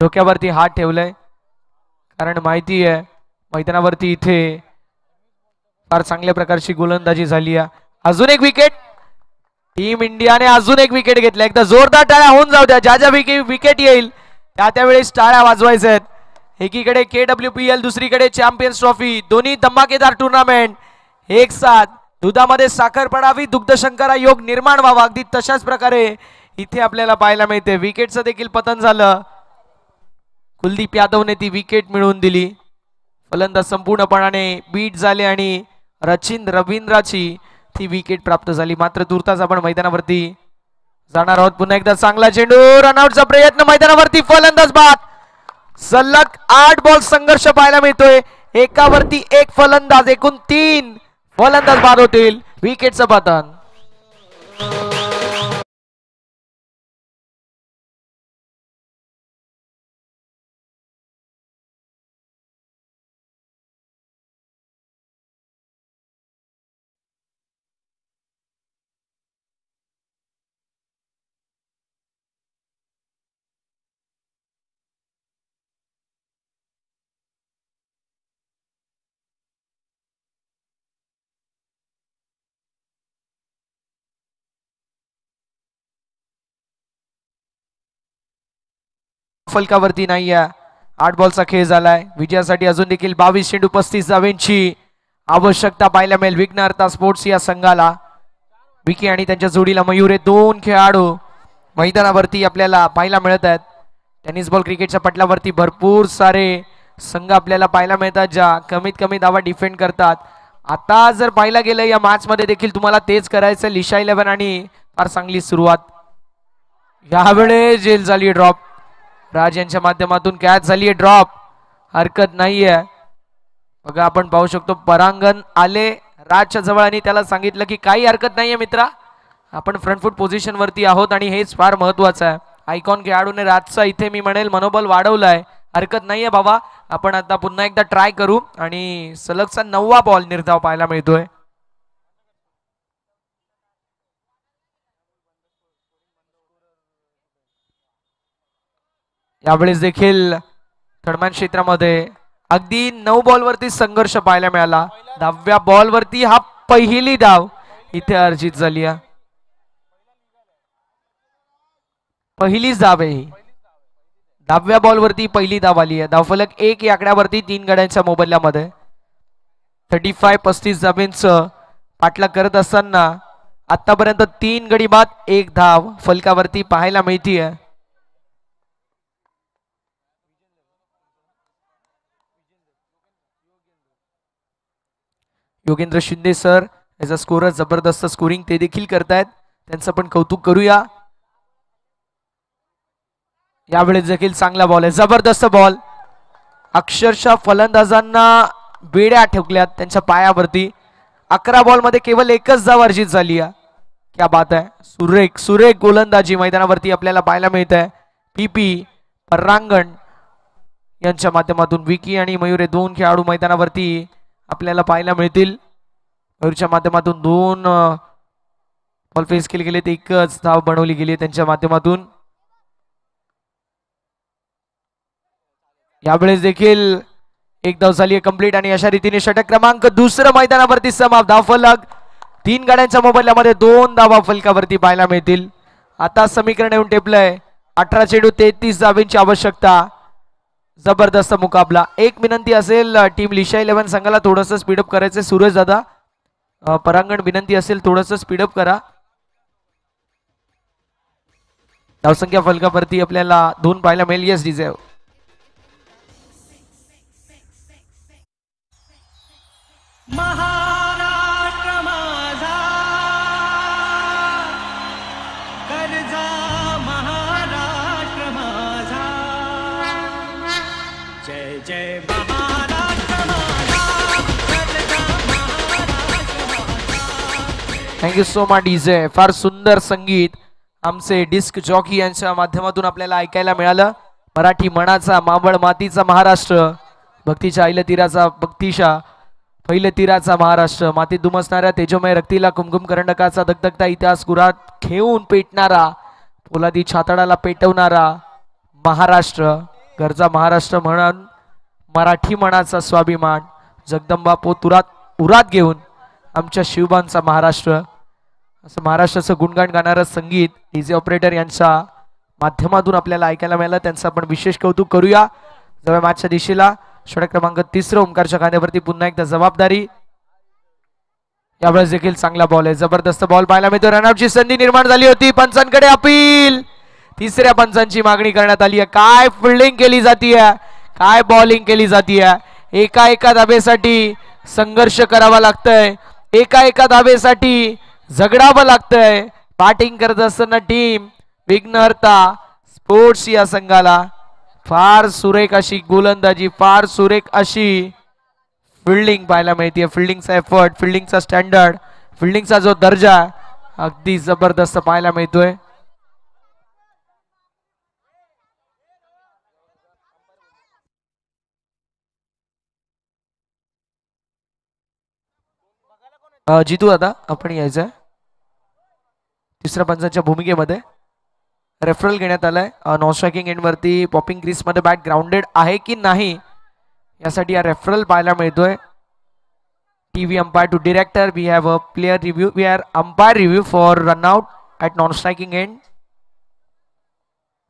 डोक्यावरती हात ठेवलाय कारण माहिती आहे मैदानावरती इथे फार चांगल्या प्रकारची गोलंदाजी झाली आहे. अजून एक विकेट. टीम इंडियाने अजून एक विकेट घेतला. एकदा जोरदार टाळ्या होऊन जाऊ द्या. ज्या ज्या विकेट येईल त्यावेळेस टाळ्या वाजवायच्या आहेत. एकीकडे KWPL दुसरीकडे चॅम्पियन्स ट्रॉफी. दोन्ही धमाकेदार टुर्नामेंट एक साथ. दुधामध्ये साखर पडावी, दुग्धशंकरा योग निर्माण व्हावा. अगदी तशाच प्रकारे इथे आपल्याला पाहायला मिळते. विकेटचं देखील पतन झालं. कुलदीप यादवने ती विकेट मिळवून दिली. फलंदाज संपूर्णपणाने बीट झाले आणि रचिन रवींद्राची ती विकेट प्राप्त झाली. मात्र तुर्तास आपण मैदानावरती जाणार आहोत. पुन्हा एकदा चांगला चेंडू, रनआउटचा प्रयत्न मैदानावरती. फलंदाज बाद. सलग 8 बॉल संघर्ष पाहायला मिळतोय. एकावरती एक फलंदाज, एकूण 3 फलंदाज बाद होतील. विकेटचं पतन. फलकावरती नाहीये. 8 बॉलचा खेळ झालाय. विजयासाठी अजून देखील 22 चेंडू 35 धावांची आवश्यकता पाहायला मिळेल विघ्नहर्ता स्पोर्ट्स या संघाला. विकी आणि त्यांच्या जोडीला मयूर हे 2 खेळाडू मैदानावरती आपल्याला पाहायला मिळत आहेत. टेनिस बॉल क्रिकेटच्या पटलावरती भरपूर सारे संघ आपल्याला पाहायला मिळतात ज्या कमीत कमी धावा डिफेंड करतात. आता जर पाहायला गेलं या मॅच मध्ये देखील तुम्हाला तेच करायचं. लिशा 11 आणि फार चांगली सुरुवात. यावेळेस जेल झाली ड्रॉप. राज यांच्या माध्यमातून कॅच झाली आहे ड्रॉप. हरकत नाहीये. बघा आपण पाहू शकतो परांगण आले राजच्या जवळ आणि त्याला सांगितलं की काही हरकत नाहीये मित्रा, आपण फ्रंट फूट पोझिशन वरती आहोत आणि हेच फार महत्वाचं आहे. आयकॉन खेळाडूने राजचा इथे मी म्हणेल मनोबल वाढवलाय. हरकत नाहीये बाबा, आपण आता पुन्हा एकदा ट्राय करू. आणि सलगचा 9वा बॉल निर्धाव पाहायला मिळतोय. यावेळेस देखील थर्डमॅन क्षेत्रामध्ये अगदी 9 बॉल वरती संघर्ष पाहायला मिळाला. 10व्या बॉल वरती हा पहिली धाव इथे अर्जित झाली आहे. पहिलीच धाव आहे ही. 10व्या बॉल वरती पहिली धाव आली आहे. धावफलक 1 या आकड्यावरती 3 गड्यांच्या मोबदल्यामध्ये 35-35 धावांचं पाठलाग करत असताना आतापर्यंत 3 गडी बाद 1 धाव फलकावरती पाहायला मिळतीये. योगेंद्र शिंदे सर याचा स्कोर जबरदस्त स्कोरिंग ते देखील करतायत, त्यांचं पण कौतुक करूया. यावेळेस देखील चांगला बॉल आहे, जबरदस्त बॉल. अक्षरशः फलंदाजांना बेड्या ठोकल्यात त्यांच्या पायावरती. 11 बॉल मध्ये केवळ एकच धाव अर्जित झाली आहे. क्या बात आहे. सुरेख सुरेख गोलंदाजी मैदानावरती आपल्याला पाहायला मिळत आहे. पीपी परांगण यांच्या माध्यमातून विकी आणि मयूर हे 2 खेळाडू मैदानावरती आपल्याला पाहायला मिळतील. मयूरच्या माध्यमातून 2 बॉल फेस केले गेले, एकच धाव बनवली गेली त्यांच्या माध्यमातून. यावेळेस देखील एक धाव झाली आहे कंप्लीट आणि अशा रीतीने षटक क्रमांक दुसरं मैदानावरती समाप्त. धावफलक 3 गाड्यांच्या मोबदल्यामध्ये 2 धावा फलकावरती पाहायला मिळतील. आता समीकरण येऊन टेपलंय 18 चेंडू 33 धावांची आवश्यकता. जबरदस्त मुकाबला. एक विनंती असेल टीम लिशा 11 संघाला थोडंसं स्पीडअप करायचं. सूरज दादा परांगण विनंती असेल थोडंसं स्पीडअप करा. धावसंख्या फलकावरती आपल्याला 2 पाहायला मिळेल. येस डिझाईव्ह. महाराष्ट्र माझा कर्जा महाराष्ट्र माझा जय जय महाराष्ट्र माझा कर्जा महाराष्ट्र माझा. Thank you so much DJ. फार सुंदर संगीत आमचे डिस्क जॉकी यांच्या माध्यमातून आपल्याला ऐकायला मिळालं. मराठी मनाचा मावळ मातीचा महाराष्ट्र, भक्तीच्या आईला तीराचा भक्तिशा पहिल्या तीराचा महाराष्ट्र, मातीत दुमसणाऱ्या तेजोमय रक्तीला कुमकुम करंडकाचा दगदगता इतिहास गुरात घेऊन पेटणारा, पोलादी छातडाला पेटवणारा महाराष्ट्र, गरजा महाराष्ट्र म्हणून मराठी मनाचा स्वाभिमान, जगदंबा पोतुरात उरात घेऊन आमच्या शिवबांचा महाराष्ट्र, असं महाराष्ट्राचं गुणगान गाणारं संगीत डीजे ऑपरेटर यांच्या माध्यमातून आपल्याला ऐकायला मिळालं. त्यांचं आपण विशेष कौतुक करूया. जवळ मॅचच्या दिशेला षटक क्रमांक 3 ओमकारच्या खांद्यावरती पुन्हा एकदा जबाबदारी. यावेळेस देखील चांगला बॉल आहे. जबरदस्त बॉल पाहायला मिळतो. रनआउटची संधी निर्माण झाली होती. पंचांकडे अपील. तिसऱ्या पंचांची मागणी करण्यात आली आहे. काय फिल्डिंग केली जातीये, काय बॉलिंग केली जातीये. एका एका धाबेसाठी संघर्ष करावा लागतंय. एका एका धाबेसाठी झगडावं लागतंय. बॅटिंग करत असताना टीम विघ्नहर्ता स्पोर्ट्स या संघाला फार सुरेख अशी गोलंदाजी, फार सुरेख अशी फिल्डिंग पाहायला मिळते. फिल्डिंगचा एफर्ट, फिल्डिंगचा स्टँडर्ड, फिल्डिंगचा जो दर्जा अगदी जबरदस्त पाहायला मिळतोय. जितू दादा आपण यायचंय. तिसऱ्या पंचांच्या भूमिकेमध्ये रेफरल घेण्यात आलाय. नॉन स्ट्रायकिंग एंड वरती पॉपिंग क्रीज मध्ये बॅट ग्राउंडेड आहे की नाही यासाठी हा रेफरल पाहायला मिळतोय. TV umpire to director, we have a player review, we are umpire review for run out at non striking end.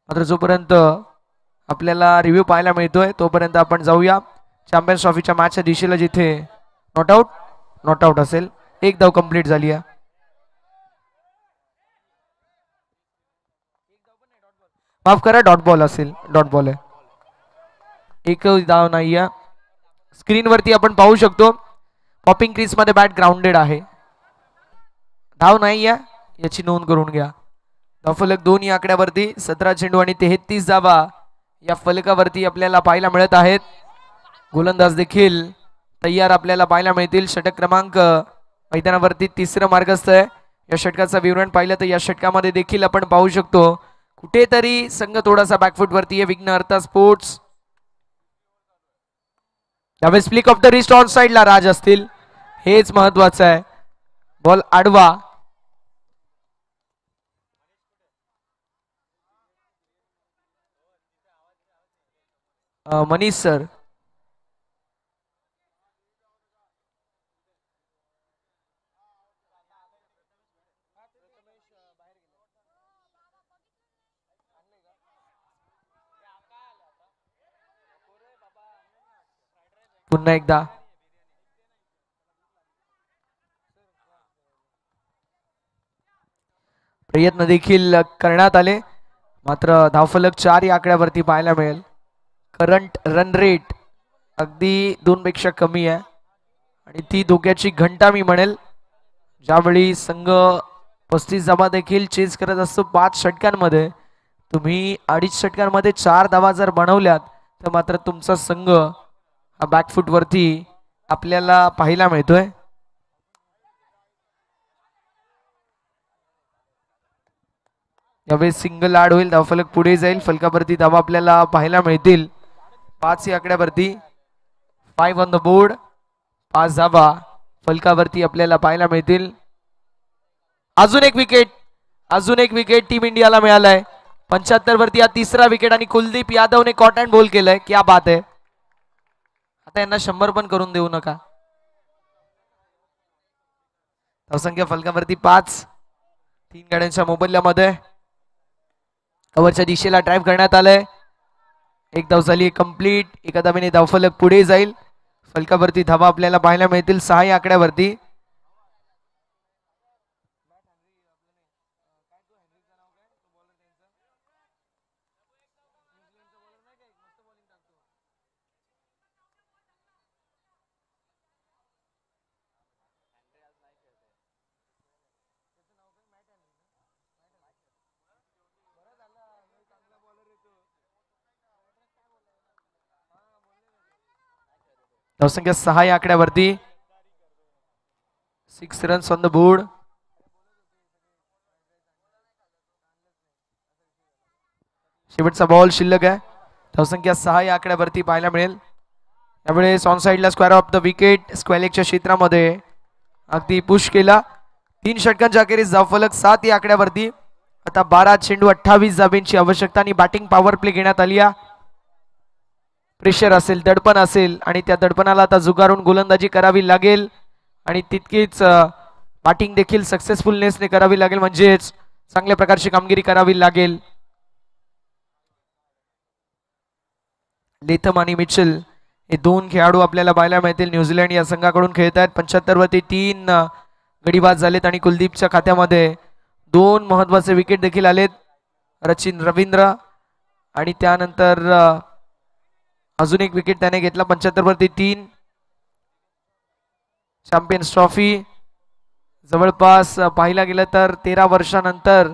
मात्र जोपर्यंत आपल्याला रिव्ह्यू पाहायला मिळतोय तोपर्यंत आपण जाऊया चॅम्पियन्स ट्रॉफीच्या मॅचच्या दिशेला, जिथे नॉट आउट असेल. एक धाव कंप्लीट झाली आहे. माफ करा, डॉट बॉल असेल. डॉट बॉल आहे. एक धाव नाही आहे. स्क्रीनवरती आपण पाहू शकतो पॉपिंग क्रीज मध्ये बॅट ग्राउंडेड आहे. धाव नाही आहे याची नोंद करून घ्या. धावफलक 2 या आकड्यावरती 17 चेंडू आणि 33 धावा या फलकावरती आपल्याला पाहायला मिळत आहेत. गोलंदाज देखील तयार आपल्याला पाहायला मिळतील. षटक क्रमांक मैदानावरती 3रं मार्गस्थ आहे. या षटकाचं विवरण पाहिलं तर या षटकामध्ये देखील आपण पाहू शकतो कुठेतरी संघ थोडासा बॅकफुट वरती आहे. विघ्नहर्ता स्पोर्ट्स त्यावेळेस flick of the wrist on साइडला राज असतील, हेच महत्वाचं आहे. बॉल आडवा. मनीष सर पुन्हा एकदा प्रयत्न देखील करण्यात आले. मात्र धावफलक 4 या आकड्यावरती पाहायला मिळेल. करंट रन रेट अगदी 2 पेक्षा कमी आहे आणि ती धोक्याची घंटा मी म्हणेल. ज्यावेळी संघ 35 धावा देखील चेज करत असतो 5 षटकांमध्ये, तुम्ही 2.5 षटकांमध्ये 4 धावा जर बनवल्यात तर मात्र तुमचा संघ हा बॅकफुट वरती आपल्याला पाहायला मिळतोय. यावेळी सिंगल ऍड होईल. धावफलक पुढे जाईल. फलकावरती धावा आपल्याला पाहायला मिळतील 5 या आकड्यावरती. 5 ऑन द बोर्ड. 5 धावा फलकावरती आपल्याला पाहायला मिळतील. अजून एक विकेट टीम इंडियाला मिळालाय. 75 वरती हा 3रा विकेट आणि कुलदीप यादवने कॉट अँड बॉल केलाय. क्या बात आहे. आता यांना 100 पण करून देऊ नका. धावसंख्या फलकावरती 5. 3 गाड्यांच्या मोबदल्यामध्ये कव्हरच्या दिशेला ड्राईव्ह करण्यात आलंय. एक धाव झाली कंप्लीट. एका धावेने धावफलक पुढे जाईल. फलकावरती धावा आपल्याला पाहायला मिळतील 6 या आकड्यावरती. धावसंख्या 6 या आकड्यावरती. 6 रन्स ऑन द बोर्ड. शेवटचा बॉल शिल्लक आहे. धावसंख्या 6 या आकड्यावरती पाहायला मिळेल. यावेळेस ऑन साइडला स्क्वेअर ऑफ द विकेट स्क्वेलेकच्या क्षेत्रामध्ये अगदी पुश केला. 3 षटकांच्या अखेरीस धावफलक 7 या आकड्यावरती. आता 12 चेंडू 28 धाब्यांची आवश्यकता आणि बॅटिंग पॉवर प्ले घेण्यात आली आहे. प्रेशर असेल, दडपण असेल आणि त्या दडपणाला आता जुगारून गोलंदाजी करावी लागेल आणि तितकीच बॅटिंग देखील सक्सेसफुलनेसने करावी लागेल, म्हणजेच चांगल्या प्रकारची कामगिरी करावी लागेल. लेथम आणि मिचेल हे 2 खेळाडू आपल्याला पाहायला मिळतील. न्यूझीलंड या संघाकडून खेळत आहेत. 75 वरती 3 गडी बाद झालेत आणि कुलदीपच्या खात्यामध्ये 2 महत्वाचे विकेट देखील आलेत. सचिन रवींद्र आणि त्यानंतर अजून एक विकेट त्याने घेतला. 75 वरती 3. चॅम्पियन्स ट्रॉफी जवळपास पाहिला गेलं तर 13 वर्षानंतर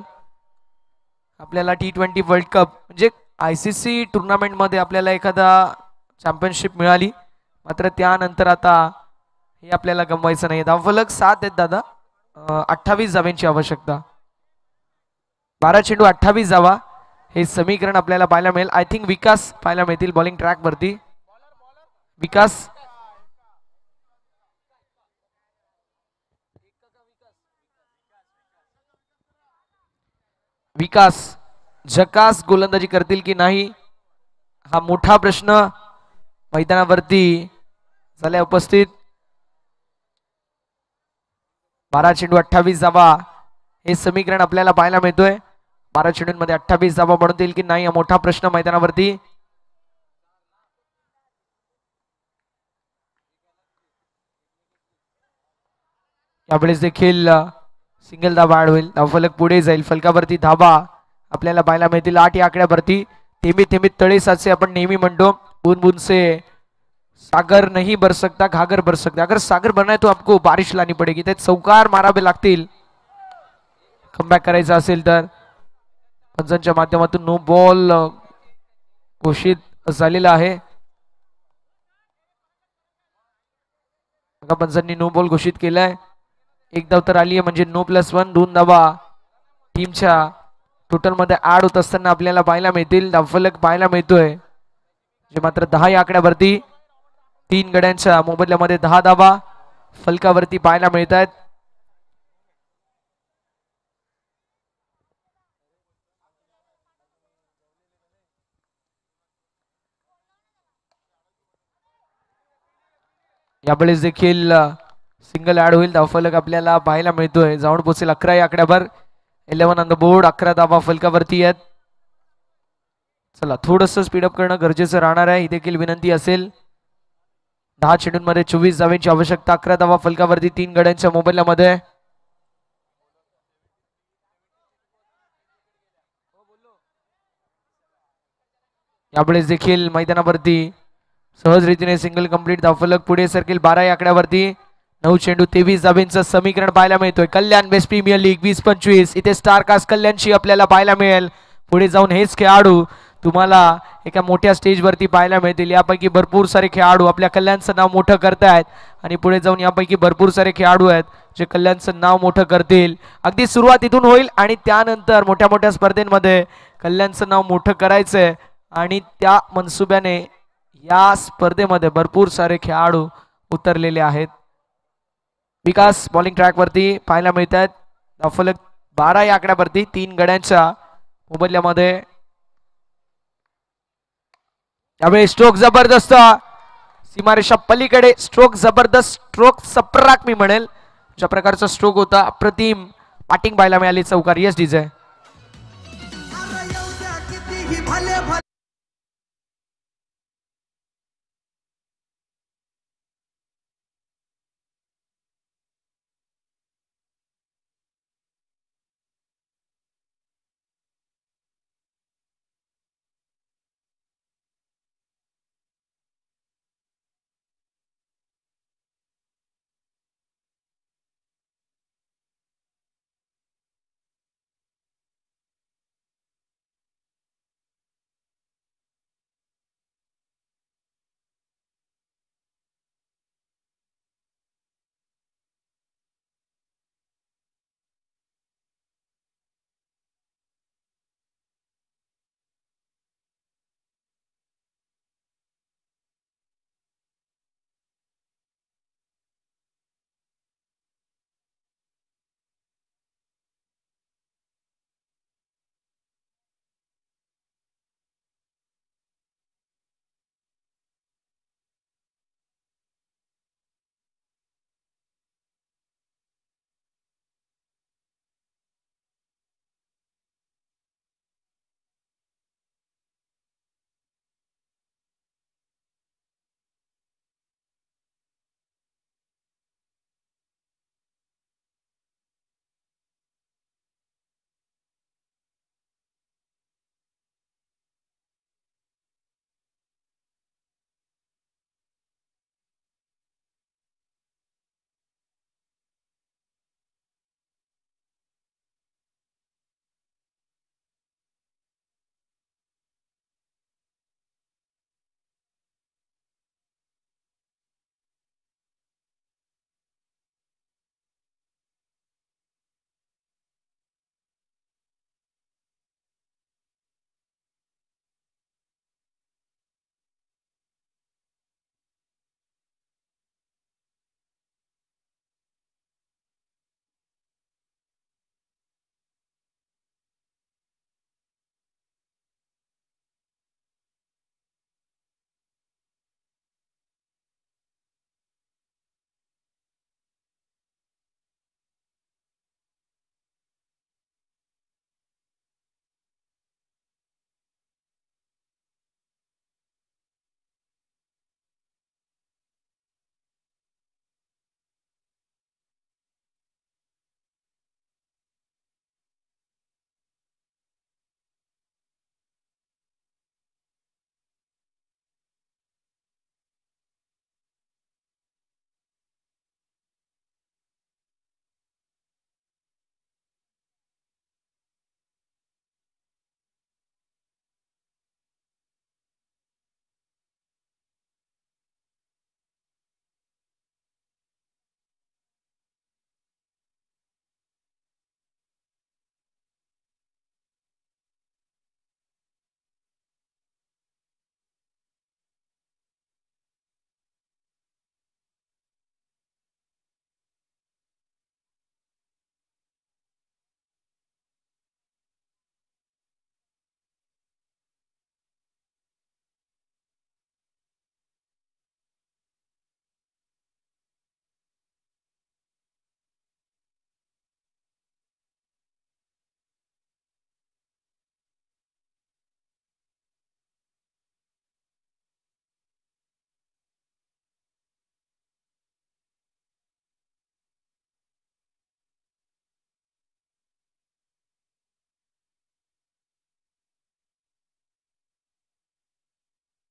आपल्याला T20 वर्ल्ड कप म्हणजे ICC टुर्नामेंटमध्ये आपल्याला एखादा चॅम्पियनशिप मिळाली. मात्र त्यानंतर आता हे आपल्याला गमवायचं नाही. धावफलक 7 आहेत दादा. 28 धाव्यांची आवश्यकता. 12 चेंडू 28 धावा हे समीकरण आपल्याला पाहायला मिळेल. आय थिंक विकास पाहायला मिळतील बॉलिंग ट्रॅक वरती. विकास विकास झकास गोलंदाजी करतील की नाही हा मोठा प्रश्न मैदानावरती झाला उपस्थित. 12 चेंडू 28 धावा हे समीकरण आपल्याला पाहायला मिळतोय. 12 चेंडूंमध्ये 28 धावा बनवतील की नाही हा मोठा प्रश्न मैदानावरती. यावेळेस देखील सिंगल धावा ऍड होईल. धावफलक पुढे जाईल. फलकावरती धावा आपल्याला पाहायला मिळतील 8 या आकड्यावरती. थेंबे थेंबे तळे साचे आपण नेहमी म्हणतो. बूंद बूंद से सागर नहीं भर सकता घागर भर सकता. अगर सागर बनना है तो आपको बारिश लानी पड़ेगी. ते चौकार मारावे लागतील कमबॅक करायचा असेल तर. पंचांच्या माध्यमातून नो बॉल घोषित झालेला आहे. पंचांनी नो बॉल घोषित केलाय. 1 धाव तर आली आहे म्हणजे नो +1. 2 धावा टीमच्या टोटल मध्ये ऍड होत असताना आपल्याला पाहायला मिळतील. धावफलक पाहायला मिळतोय जे मात्र 10 या आकड्यावरती. 3 गड्यांच्या मोबदल्यामध्ये 10 धावा फलकावरती पाहायला मिळत आहेत. यावेळेस देखील सिंगल ऍड होईल. धावफलक आपल्याला पाहायला मिळतोय जाऊन पोहोचेल 11 या आकड्यावर. 11 ऑन द बोर्ड. 11 धावा फलकावरती आहेत. चला थोडंसं स्पीडअप करणं गरजेचं राहणार आहे. ही देखील विनंती असेल. 10 चेंडूंमध्ये 24 धाव्यांची आवश्यकता. 11 धावा फलकावरती 3 गड्यांच्या मोबदल्यामध्ये. यावेळेस देखील मैदानावरती सहज रीतीने सिंगल कंप्लीट. धावफलक पुढे सरकेल 12 या आकड्यावरती. 9 चेंडू 23 धाब्यांचं समीकरण पाहायला मिळतोय. कल्याण वेस्ट प्रीमियर लीग 20-25 इथे स्टार कास्ट कल्याणची आपल्याला पाहायला मिळेल. पुढे जाऊन हेच खेळाडू तुम्हाला एका मोठ्या स्टेजवरती पाहायला मिळतील. यापैकी भरपूर सारे खेळाडू आपल्या कल्याणचं नाव मोठं करतायत आणि पुढे जाऊन यापैकी भरपूर सारे खेळाडू आहेत जे कल्याणचं नाव मोठं करतील. अगदी सुरुवात इथून होईल आणि त्यानंतर मोठ्या मोठ्या स्पर्धेमध्ये कल्याणचं नाव मोठं करायचंय आणि त्या मनसुब्याने या स्पर्धेमध्ये भरपूर सारे खेळाडू उतरलेले आहेत. विकास बॉलिंग ट्रॅक वरती पाहायला मिळत आहेत. धावफलक 12 या आकड्यावरती 3 गड्यांच्या मोबदल्यामध्ये. यावेळी स्ट्रोक जबरदस्त सीमारेषा पलीकडे स्ट्रोक जबरदस्त स्ट्रोक सप्राक मी म्हणेल ज्या प्रकारचा स्ट्रोक होता अप्रतिम बॅटिंग पाहायला मिळाली चौकार यस डीजे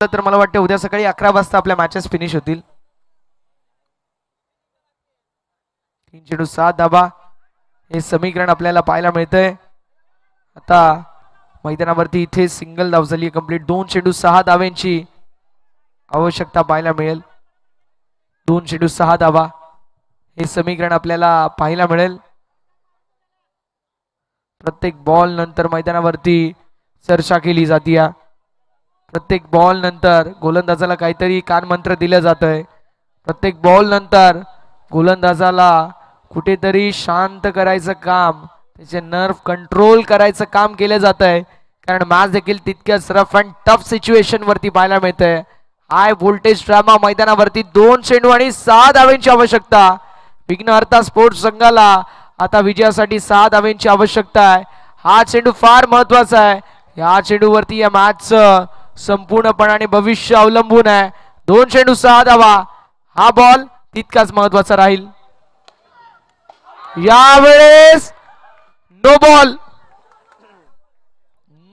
तर मला वाटतं उद्या सकाळी 11 वाजता आपल्या मॅचेस फिनिश होतील 3 धाबा हे समीकरण आपल्याला पाहायला मिळतंय आता मैदानावरती इथे सिंगल धाव झाली कंप्लीट 2 धाव्यांची आवश्यकता पाहायला मिळेल 2 धावा हे समीकरण आपल्याला पाहायला मिळेल प्रत्येक बॉल नंतर मैदानावरती चर्चा केली जाते प्रत्येक बॉल नंतर गोलंदाजाला काहीतरी कानमंत्र दिलं जात आहे प्रत्येक बॉल नंतर गोलंदाजाला कुठेतरी शांत करायचं काम त्याचे नर्व कंट्रोल करायचं काम केलं जात आहे कारण मॅच देखील तितक्याच रफ अँड टफ सिच्युएशन वरती पाहायला मिळतंय हाय व्होल्टेज ड्रामा मैदानावरती 2 चेंडू आणि 6 धावांची आवश्यकता. विघ्नहर्ता स्पोर्ट्स संघाला आता विजयासाठी 6 धावांची आवश्यकता आहे. हा चेंडू फार महत्वाचा आहे. या चेंडूवरती या मॅच संपूर्णपणाने भविष्य अवलंबून आहे. 2 चेंडू 6 धावा. हा बॉल तितकाच महत्वाचा राहील. यावेळेस no ball,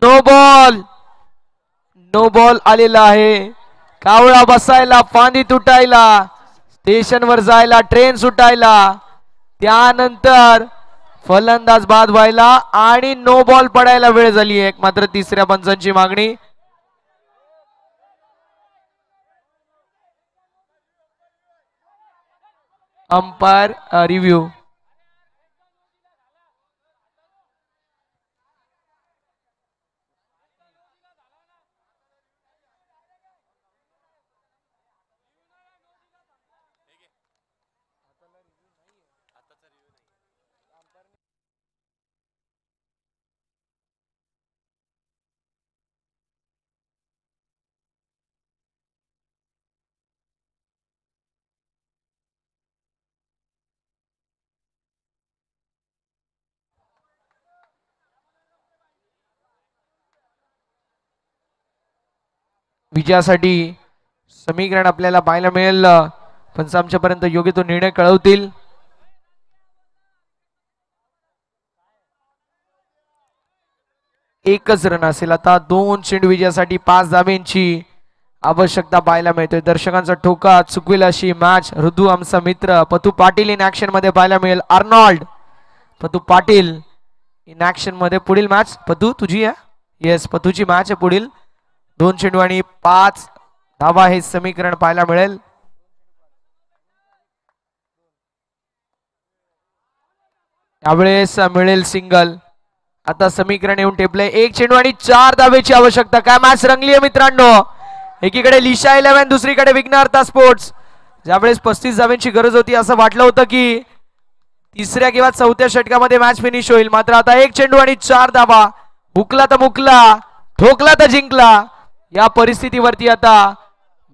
no ball, no ball आलेला आहे. कावळा बसायला, फांदी तुटायला, स्टेशनवर जायला, ट्रेन सुटायला, त्यानंतर फलंदाज बाद व्हायला आणि नो बॉल पडायला वेळ झाली आहे. मात्र तिसऱ्या पंचांची मागणी. Umpire review. विजयासाठी समीकरण आपल्याला पाहायला मिळेल, पण आमच्यापर्यंत योग्य तो निर्णय कळवतील. एकच रन असेल. आता 2 चेंडू विजयासाठी 5 धाब्यांची आवश्यकता पाहायला मिळते. दर्शकांचा ठोका चुकवेल अशी मॅच ऋतू आमचा मित्र पतू पाटील इन ऍक्शन मध्ये पाहायला मिळेल. अर्नॉल्ड पतू पाटील इन ऍक्शन मध्ये. पुढील मॅच पतू तुझी आहे. येस, पतूची मॅच आहे पुढील. 2 चेंडू आणि 5 धावा हे समीकरण पाहायला मिळेल. यावेळेस मिळेल सिंगल. आता समीकरण येऊन टेपले. 1 चेंडू आणि 4 धावेची आवश्यकता. काय मॅच रंगली आहे मित्रांनो. एकीकडे लिशा 11, दुसरीकडे विघ्नहर्ता स्पोर्ट्स. ज्यावेळेस 35 धावेची गरज होती असं वाटलं होतं की तिसऱ्या किंवा चौथ्या षटकामध्ये मॅच फिनिश होईल. मात्र आता 1 चेंडू आणि 4 धावा. हुकला तर मुकला, ठोकला तर जिंकला. या परिस्थितीवरती आता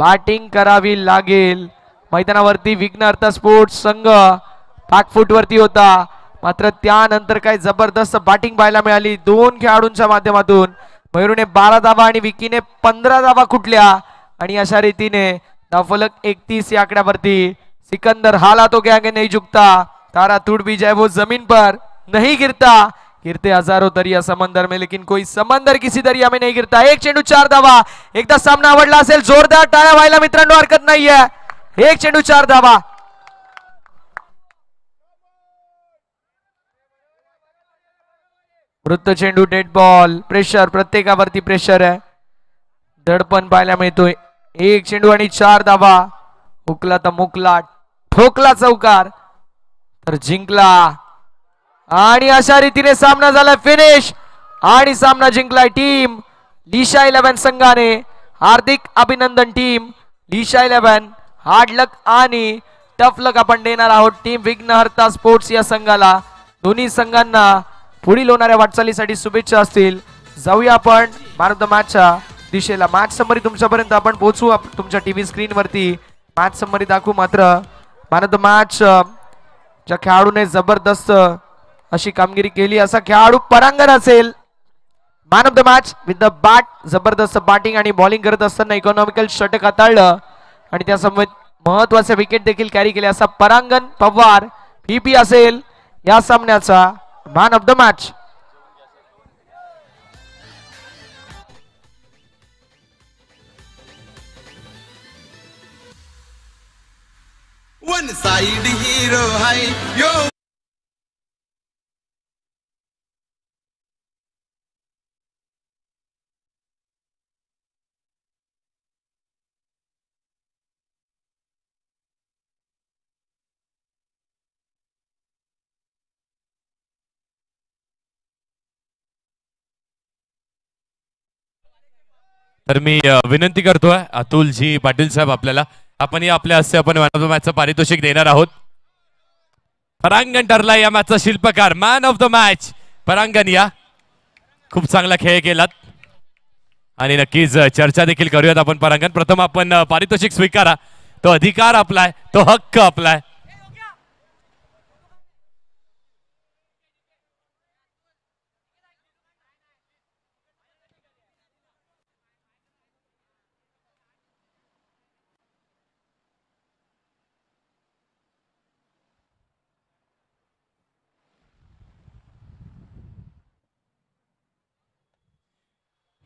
बॅटिंग करावी लागेल. मैदानावरती विघ्नहर्ता स्पोर्ट्स संघ बॅकफूट वरती होता. मात्र त्यानंतर काय जबरदस्त बॅटिंग पाहायला मिळाली 2 खेळाडूंच्या माध्यमातून. मयूरने 12 धावा आणि विकीने 15 धावा कुठल्या आणि अशा रीतीने धावफलक 31 या आकड्यावरती. सिकंदर हाला तो क्या आगे नहीं झुकता, तारा टूट भी जाए वो जमीन पर नहीं गिरता, गिरते हजारों दरिया समंदर में लेकिन कोई समंदर किसी दरिया में नहीं गिरता. 1 चेंडू 4 धावा. एकदा सामना आवडला असेल जोरदार टाळ्या व्हायला मित्रांनो हरकत नाहीये. 1 चेंडू 4 धावा. वृत्त चेंडू डेड बॉल. प्रेशर प्रत्येकावरती प्रेशर आहे. दडपण पाहायला मिळतोय. 1 चेंडू आणि 4 धावा. हुकला तर मुकला, ठोकला चौकार तर जिंकला आणि अशा रीतीने सामना झाला फिनिश आणि सामना जिंकलाय टीम लिशा 11 संघाने. हार्दिक अभिनंदन टीम लिशा 11. हार्ड लक आणि टफ लक आपण देणार आहोत टीम विघ्नहर्ता स्पोर्ट्स या संघाला. दोन्ही संघांना पुढील होणाऱ्या वाटचालीसाठी शुभेच्छा असतील. जाऊया आपण मॅन ऑफ द मॅचच्या दिशेला. मॅच समरी तुमच्यापर्यंत आपण पोहोचू. तुमच्या टीव्ही स्क्रीन वरती मॅच समरी दाखवू. मात्र मॅन ऑफ द मॅच ज्या खेळाडूने जबरदस्त अशी कामगिरी केली असा खेळाडू परांगण असेल. Man of the match with the bat. जबरदस्त बॅटिंग आणि बॉलिंग करत असताना इकॉनॉमिकल षटक हाताळलं आणि त्यासमोर महत्वाचे विकेट देखील कॅरी केले असा परांगण पवार पीपी असेल या सामन्याचा man of the match. One side hero है यो. तर मी विनंती करतोय अतुलजी पाटील साहेब आपल्याला आपण या आपल्या हस्ते आपण मॅन ऑफ द मॅचचं पारितोषिक देणार आहोत. परांगण ठरला या मॅचचा शिल्पकार. मॅन ऑफ द मॅच परांगण. या खूप चांगला खेळ केलात आणि नक्कीच चर्चा देखील करूयात आपण परांगण. प्रथम आपण पारितोषिक स्वीकारा. तो अधिकार आपलाय, तो हक्क आपलाय.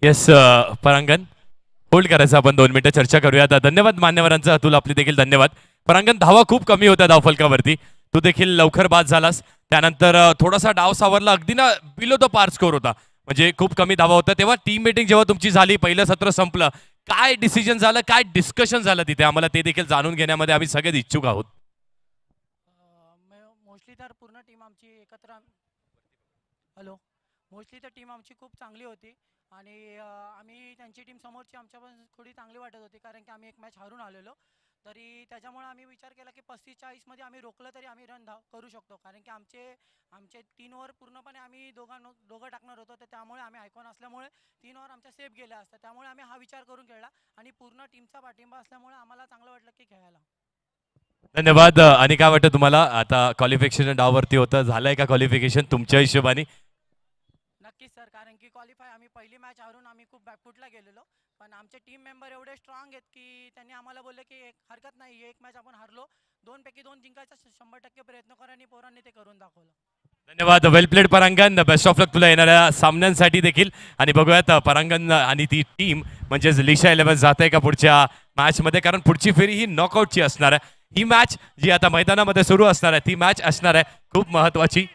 येस परांगण, होल्ड करायचं आपण 2 मिनिटं चर्चा करूयात. धन्यवाद मान्यवरांचं. अतुल आपले देखील धन्यवाद. परांगण, धावा खूप कमी होत्या धावफलकावरती. तू देखील लवकर बाद झालास. त्यानंतर थोडासा डाव सावरला, अगदी ना बिलो द पार स्कोर होता, म्हणजे खूप कमी धावा होता. तेव्हा टीम मीटिंग जेव्हा तुमची झाली, पहिलं सत्र संपलं, काय डिसिजन झालं, काय डिस्कशन झालं तिथे, आम्हाला ते देखील जाणून घेण्यामध्ये आम्ही सगळेच इच्छुक आहोत. मोस्टली तर पूर्ण टीम आमची एकत्र हॅलो मोस्टली तर टीम आमची खूप चांगली होती आणि आम्ही त्यांची टीम समोरची आमच्या पण थोडी चांगली वाटत होती, कारण की आम्ही एक मॅच हारून आलेलो. तरी त्याच्यामुळे आम्ही विचार केला की 35-40 आम्ही रोखलं तरी आम्ही रन करू शकतो, कारण की आमचे आमचे 3 ओव्हर पूर्णपणे आम्ही दोघं टाकणार होतो. तर त्यामुळे आम्ही आयकॉन असल्यामुळे 3 ओव्हर आमच्या सेफ गेल्या असतात. त्यामुळे आम्ही हा विचार करून खेळला आणि पूर्ण टीमचा पाठिंबा असल्यामुळे आम्हाला चांगलं वाटलं की खेळायला. धन्यवाद. आणि काय वाटतं तुम्हाला, आता क्वालिफिकेशन डाववरती होतं, झालंय का क्वालिफिकेशन तुमच्या हिशोबाने? नक्कीच सर, कारण की क्वालिफाय आम्ही पहिली मॅच हारून आम्ही खूप बॅकफुटला गेलेलो, पण आमचे टीम मेंबर एवढे स्ट्रॉंग आहेत की त्यांनी आम्हाला बोलले की हरकत नाही, एक मॅच आपण हारलो, 2 पैकी 2 जिंकायचा 100% प्रयत्न करा, आणि पोरांनी ते करून दाखवलं. धन्यवाद. वेल प्लेड परांगण. बेस्ट ऑफ लक तुला येणाऱ्या सामन्यांसाठी देखील. आणि बघूयात परांगण आणि ती टीम म्हणजेच लिशा 11 जाते का पुढच्या मॅच मध्ये, कारण पुढची फेरी ही नॉकआउटची असणार आहे. ही मॅच जी आता मैदानामध्ये सुरू असणार आहे, ती मॅच असणार आहे खूप महत्वाची.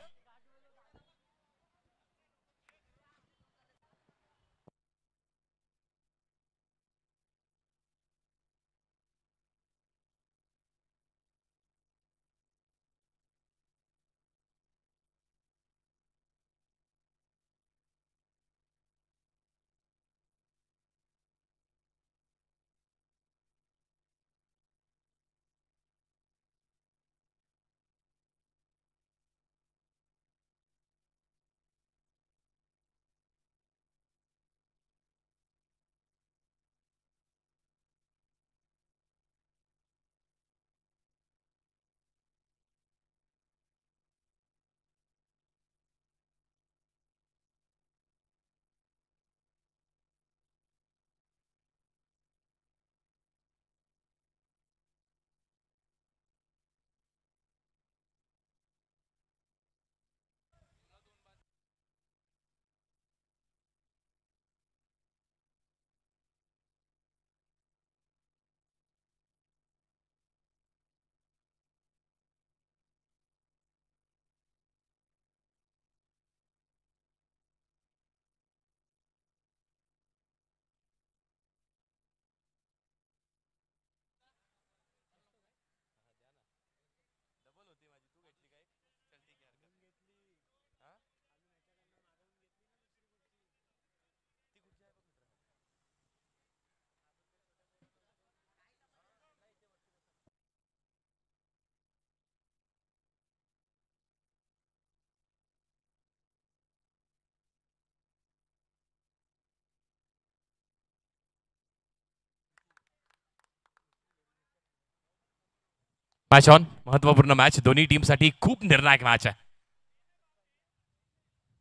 Match on. महत्वपूर्ण मॅच, दोन्ही टीमसाठी खूप निर्णायक मॅच आहे.